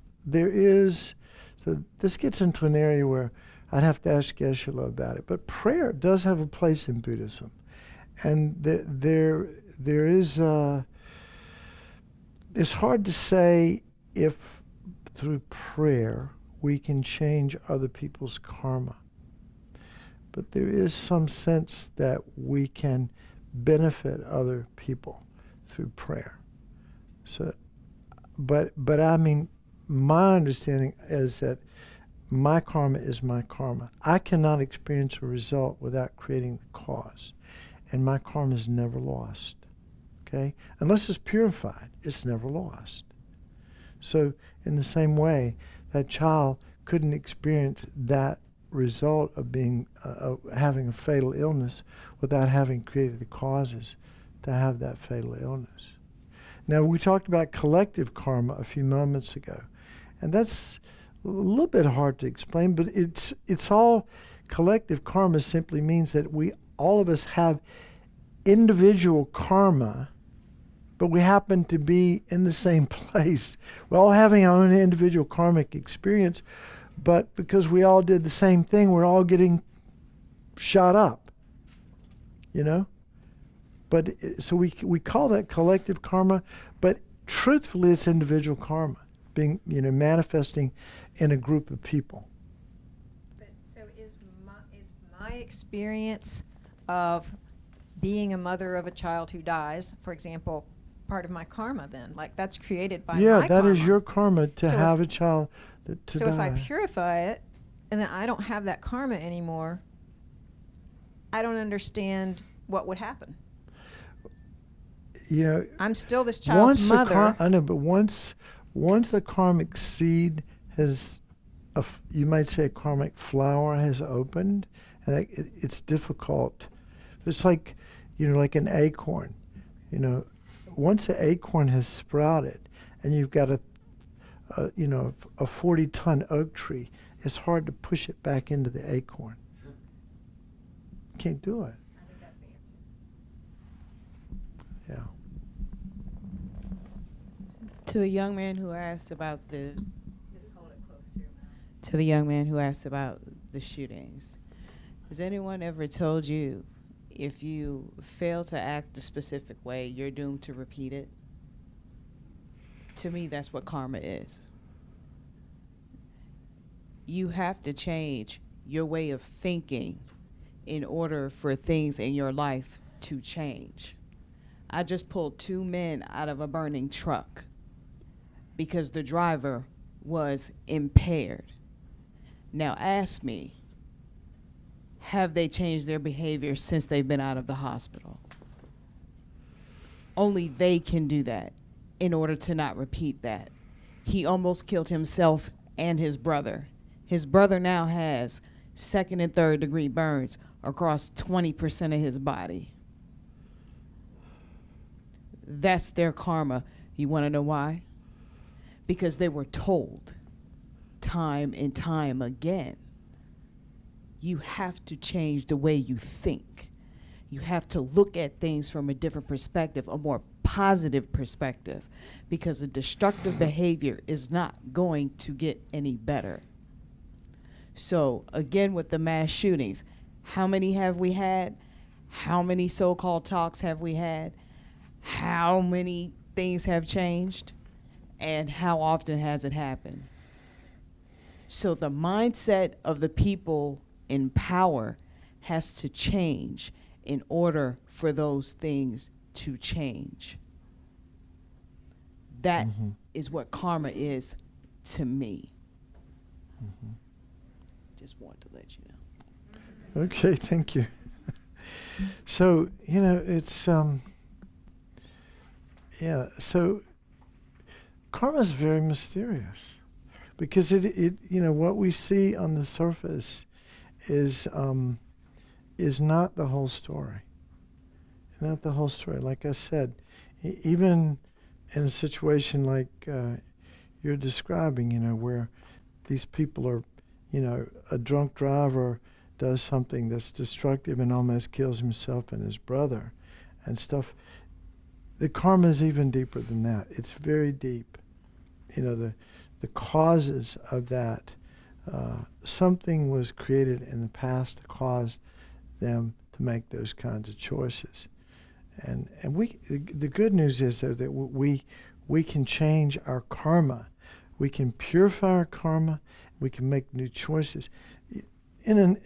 So this gets into an area where I'd have to ask Geshe-la about it. But prayer does have a place in Buddhism, and there is. It's hard to say if through prayer we can change other people's karma, but there is some sense that we can benefit other people through prayer. So, but my understanding is that my karma is my karma. I cannot experience a result without creating the cause, and my karma is never lost. Okay? Unless it's purified, it's never lost. So in the same way, that child couldn't experience that result of being having a fatal illness without having created the causes to have that fatal illness. Now, we talked about collective karma a few moments ago, and that's a little bit hard to explain, but it's all collective karma simply means that all of us have individual karma, but we happen to be in the same place. We're all having our own individual karmic experience, but because we all did the same thing, we're all getting shot up, But so we call that collective karma, but truthfully, it's individual karma being, manifesting in a group of people. But so is my experience of being a mother of a child who dies, for example, part of my karma then? Like, that's created by my karma. Yeah, that is your karma to So have a child to So die. if I purify it and then I don't have that karma anymore, I don't understand what would happen. I'm still this child's mother. I know, but once a karmic seed has, you might say a karmic flower has opened, and it's difficult. It's like, like an acorn. Once the acorn has sprouted, and you've got a 40-ton oak tree, it's hard to push it back into the acorn. You can't do it. I think that's the answer. Yeah. To the young man who asked about Just hold it close to your mouth. to the young man who asked about the shootings, has anyone ever told you if you fail to act a specific way, you're doomed to repeat it? To me, that's what karma is. You have to change your way of thinking in order for things in your life to change. I just pulled 2 men out of a burning truck because the driver was impaired. Now ask me, have they changed their behavior since they've been out of the hospital? Only they can do that in order to not repeat that. He almost killed himself and his brother. His brother now has 2nd and 3rd degree burns across 20% of his body. That's their karma. You want to know why? Because they were told time and time again, you have to change the way you think. You have to look at things from a different perspective, a more positive perspective, because a destructive behavior is not going to get any better. So again, with the mass shootings, how many have we had? How many so-called talks have we had? How many things have changed? And how often has it happened? So the mindset of the people in power has to change in order for those things to change. That is what karma is to me. Just wanted to let you know. Okay, thank you. So, it's, so karma is very mysterious because it what we see on the surface is not the whole story. Not the whole story. Like I said, even in a situation like you're describing, where these people are, a drunk driver does something that's destructive and almost kills himself and his brother and stuff. The karma is even deeper than that. It's very deep. The causes of that, something was created in the past to cause them to make those kinds of choices. And the good news is though that we can change our karma. We can purify our karma. We can make new choices. In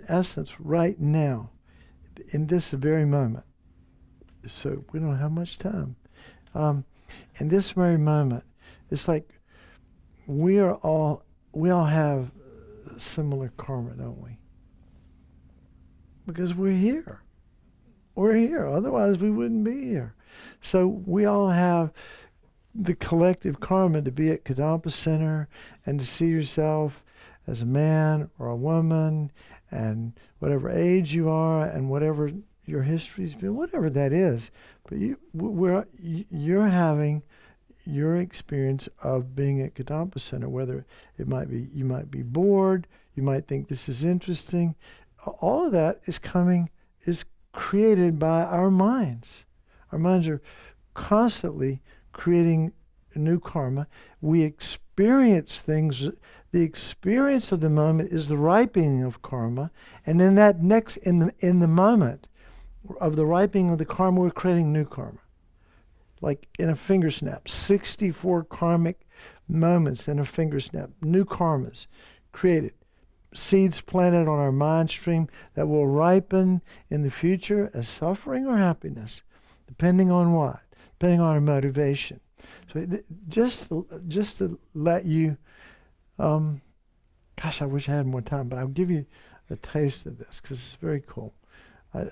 essence, right now, in this very moment. So we don't have much time. In this very moment, it's like we all have similar karma, don't we? Because we're here. We're here. Otherwise, we wouldn't be here. So we all have the collective karma to be at Kadampa Center and to see yourself as a man or a woman and whatever age you are and whatever your history's been, whatever that is. But you're having your experience of being at Kadampa Center, whether it might be, you might be bored, you might think this is interesting. All of that is created by our minds. Our minds are constantly creating new karma. We experience things. The experience of the moment is the ripening of karma, and in that in the moment of the ripening of the karma, we're creating new karma. like in a finger snap. 64 karmic moments in a finger snap. New karmas created. Seeds planted on our mind stream that will ripen in the future as suffering or happiness, depending on what? Depending on our motivation. So just to let you, gosh, I wish I had more time, but I'll give you a taste of this because it's very cool.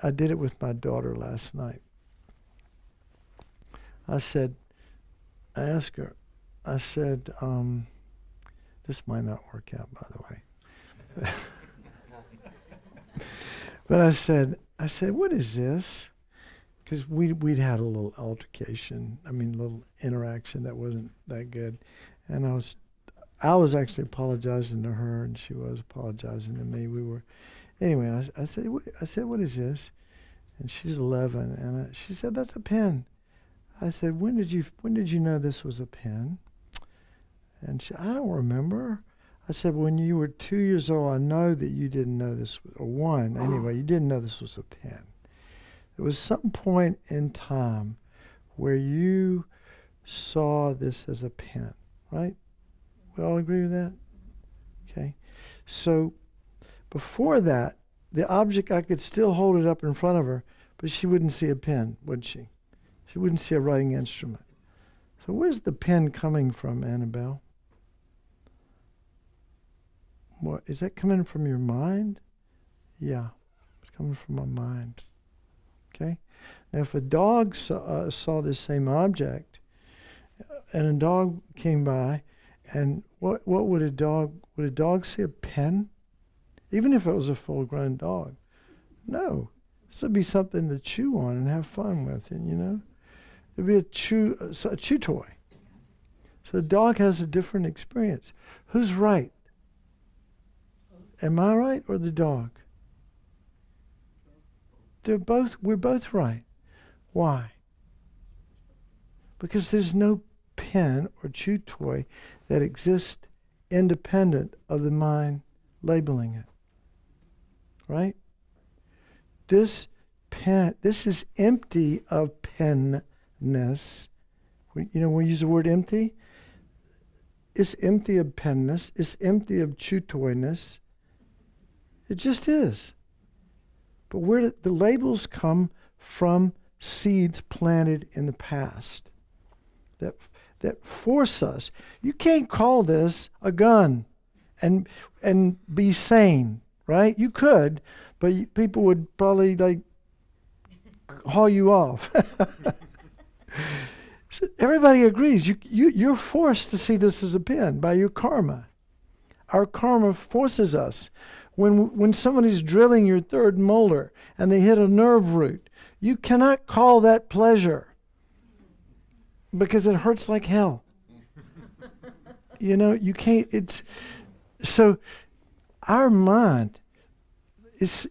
I did it with my daughter last night. I asked her, this might not work out, by the way. But I said, what is this? Because we'd had a little altercation. A little interaction that wasn't that good, and I was actually apologizing to her, and she was apologizing to me. Anyway. I said, what is this? And she's 11, and she said, that's a pen. I said, when did you know this was a pen? And I don't remember. I said, when you were 2 years old, I know that you didn't know this, or one, anyway, you didn't know this was a pen. There was some point in time where you saw this as a pen, right? We all agree with that? Okay. So before that, the object, I could still hold it up in front of her, but she wouldn't see a pen, would she? She wouldn't see a writing instrument. So where's the pen coming from, Annabelle? What, is that coming from your mind? Yeah, it's coming from my mind. Okay? Now, if a dog saw this same object, and a dog came by, and what would a dog see a pen? Even if it was a full-grown dog. No. This would be something to chew on and have fun with, and it'd be a chew toy. So the dog has a different experience. Who's right? Am I right or the dog? We're both right. Why? Because there's no pen or chew toy that exists independent of the mind labeling it. Right? This is empty of penness. When we use the word empty, it's empty of penness, it's empty of chew toyness. It just is. But where the labels come from seeds planted in the past that force us. You can't call this a gun and be sane, right? You could, but people would probably haul you off. So everybody agrees. You're forced to see this as a pen by your karma. Our karma forces us. When somebody's drilling your third molar and they hit a nerve root, you cannot call that pleasure because it hurts like hell. You can't. So our mind is.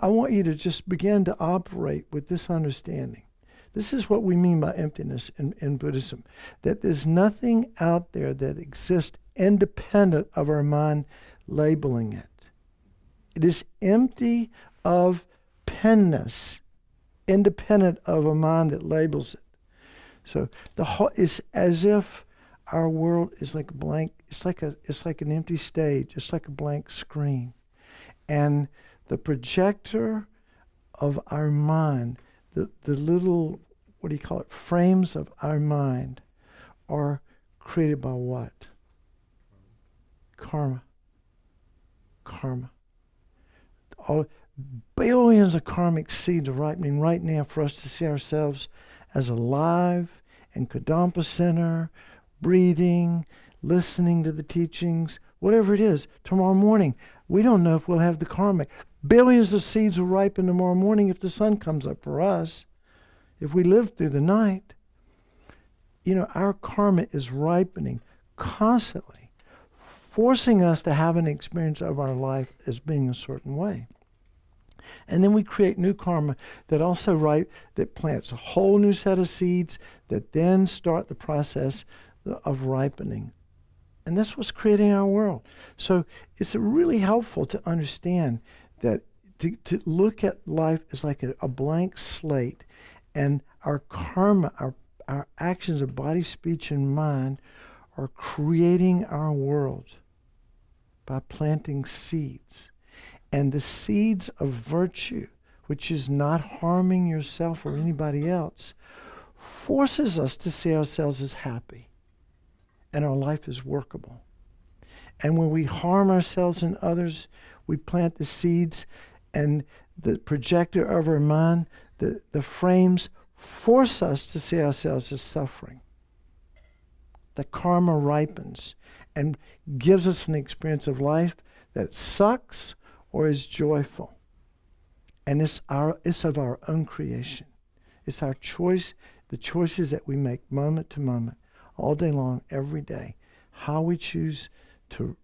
I want you to just begin to operate with this understanding. This is what we mean by emptiness in Buddhism, that there's nothing out there that exists independent of our mind labeling it. It is empty of penness, independent of a mind that labels it. So it's as if our world is like a blank. It's like an empty stage. It's like a blank screen, and the projector of our mind, the little, frames of our mind, are created by what? Karma. All billions of karmic seeds are ripening right now for us to see ourselves as alive in Kadampa Center, breathing, listening to the teachings, whatever it is. Tomorrow morning, we don't know if we'll have the karma. Billions of seeds will ripen tomorrow morning if the sun comes up for us. If we live through the night, our karma is ripening constantly, forcing us to have an experience of our life as being a certain way. And then we create new karma that plants a whole new set of seeds that then start the process of ripening. And that's what's creating our world. So it's really helpful to understand that to look at life as like a blank slate, and our karma, our actions of body, speech, and mind are creating our world by planting seeds. And the seeds of virtue, which is not harming yourself or anybody else, forces us to see ourselves as happy and our life is workable. And when we harm ourselves and others, we plant the seeds, and the projector of our mind, the frames, force us to see ourselves as suffering. The karma ripens and gives us an experience of life that sucks or is joyful. And it's of our own creation. It's our choice, the choices that we make moment to moment, all day long, every day, how we choose to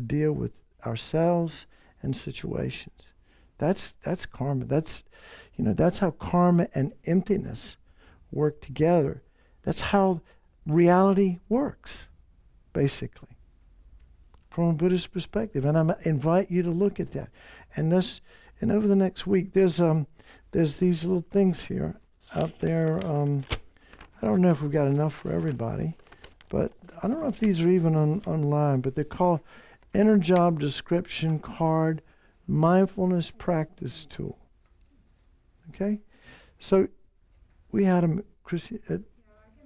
deal with ourselves and situations. That's karma. That's how karma and emptiness work together. That's how reality works, basically, from a Buddhist perspective. And I invite you to look at that. And over the next week, there's these little things here out there. I don't know if we've got enough for everybody, but I don't know if these are even online, but they're called Inner Job Description Card Mindfulness Practice Tool. Okay? So we had them, Chrissy. I can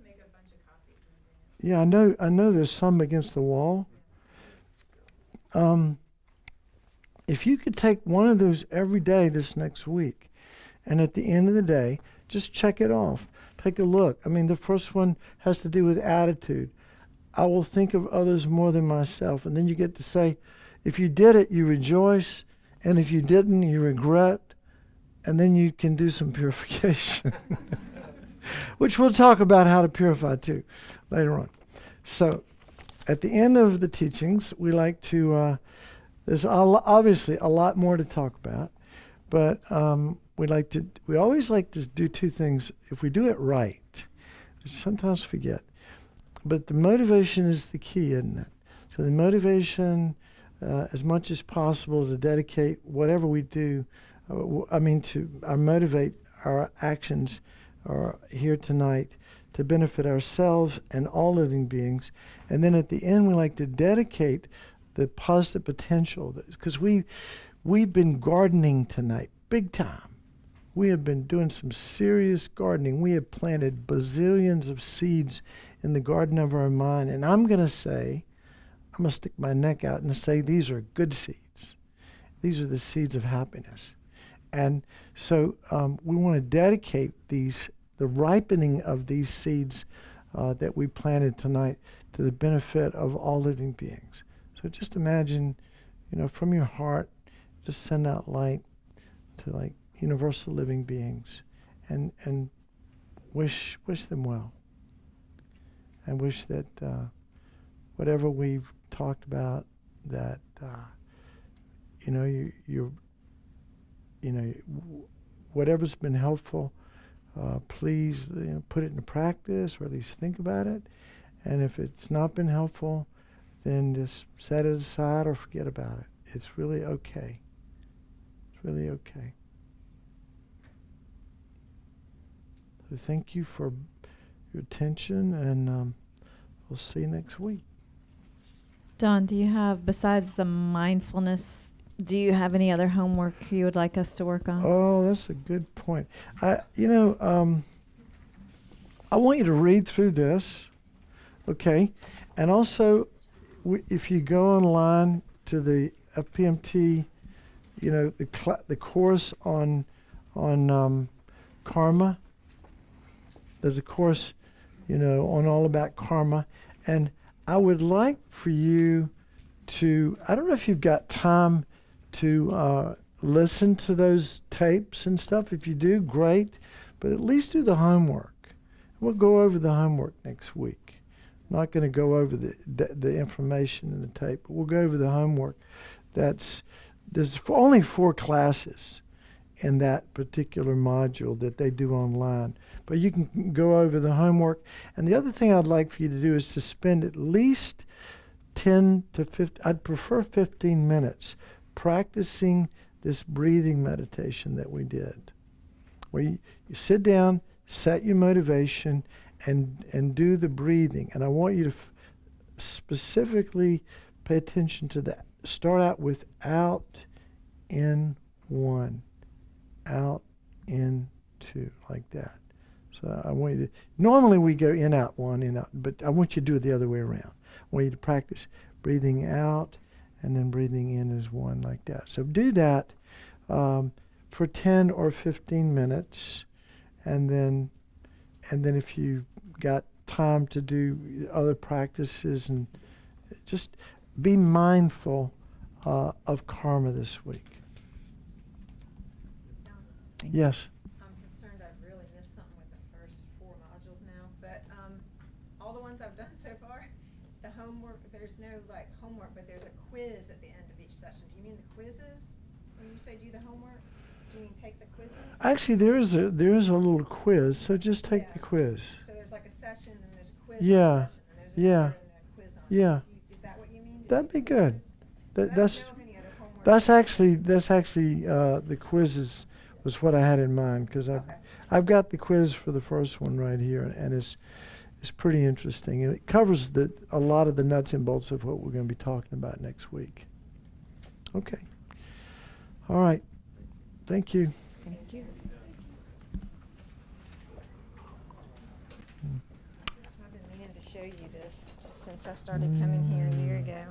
make a bunch of copies. Yeah, I know there's some against the wall. If you could take one of those every day this next week, and at the end of the day, just check it off. Take a look. I mean, the first one has to do with attitude. I will think of others more than myself. And then you get to say, if you did it, you rejoice. And if you didn't, you regret. And then you can do some purification, which we'll talk about how to purify too later on. So at the end of the teachings, we like to, there's obviously a lot more to talk about, but we always like to do two things if we do it right. We sometimes forget. But the motivation is the key, isn't it? So the motivation, as much as possible, to dedicate whatever we do, to motivate our actions here tonight to benefit ourselves and all living beings. And then at the end, we like to dedicate the positive potential, because we've been gardening tonight, big time. We have been doing some serious gardening. We have planted bazillions of seeds in the garden of our mind. And I'm going to stick my neck out and say these are good seeds. These are the seeds of happiness. And so we want to dedicate the ripening of these seeds that we planted tonight to the benefit of all living beings. So just imagine, from your heart, just send out light to universal living beings, and wish them well, and wish that whatever we've talked about, that whatever's been helpful, please put it into practice, or at least think about it. And if it's not been helpful, then just set it aside or forget about it. It's really okay. It's really okay. So thank you for your attention, and we'll see you next week. Don, do you have, besides the mindfulness, do you have any other homework you would like us to work on? Oh, that's a good point. I want you to read through this, okay? And also, if you go online to the FPMT, the course on karma. There's a course, on all about karma, and I would like for you to, I don't know if you've got time to listen to those tapes and stuff. If you do, great, but at least do the homework. We'll go over the homework next week. I'm not going to go over the information in the tape, but we'll go over the homework. There's only 4 classes in that particular module that they do online. But you can go over the homework. And the other thing I'd like for you to do is to spend at least 10 to 15, I'd prefer 15 minutes practicing this breathing meditation that we did, where you sit down, set your motivation, and do the breathing. And I want you to specifically pay attention to that. Start out with out, in, one, out, in, two, like that. So I want you to, normally we go in, out, one, in, out, but I want you to do it the other way around. I want you to practice breathing out and then breathing in as one, like that. So do that for 10 or 15 minutes, and then if you've got time to do other practices, and just be mindful of karma this week. Yes. I'm concerned I've really missed something with the first 4 modules now, but all the ones I've done so far, the homework, there's no like homework, but there's a quiz at the end of each session. Do you mean the quizzes? When you say do the homework, do you mean take the quizzes? Actually, there is a little quiz, so just take the quiz. So there's like a session and there's a quiz Yeah. on the session, and there's a Yeah. and a quiz on Yeah. it. Is that what you mean? That'd be good. That's I don't know of any other homework. that's actually the quizzes was what I had in mind, because I've got the quiz for the first one right here, and it's pretty interesting, and it covers a lot of the nuts and bolts of what we're going to be talking about next week. Okay. All right. Thank you. Thank you. So I've been meaning to show you this since I started coming here a year ago.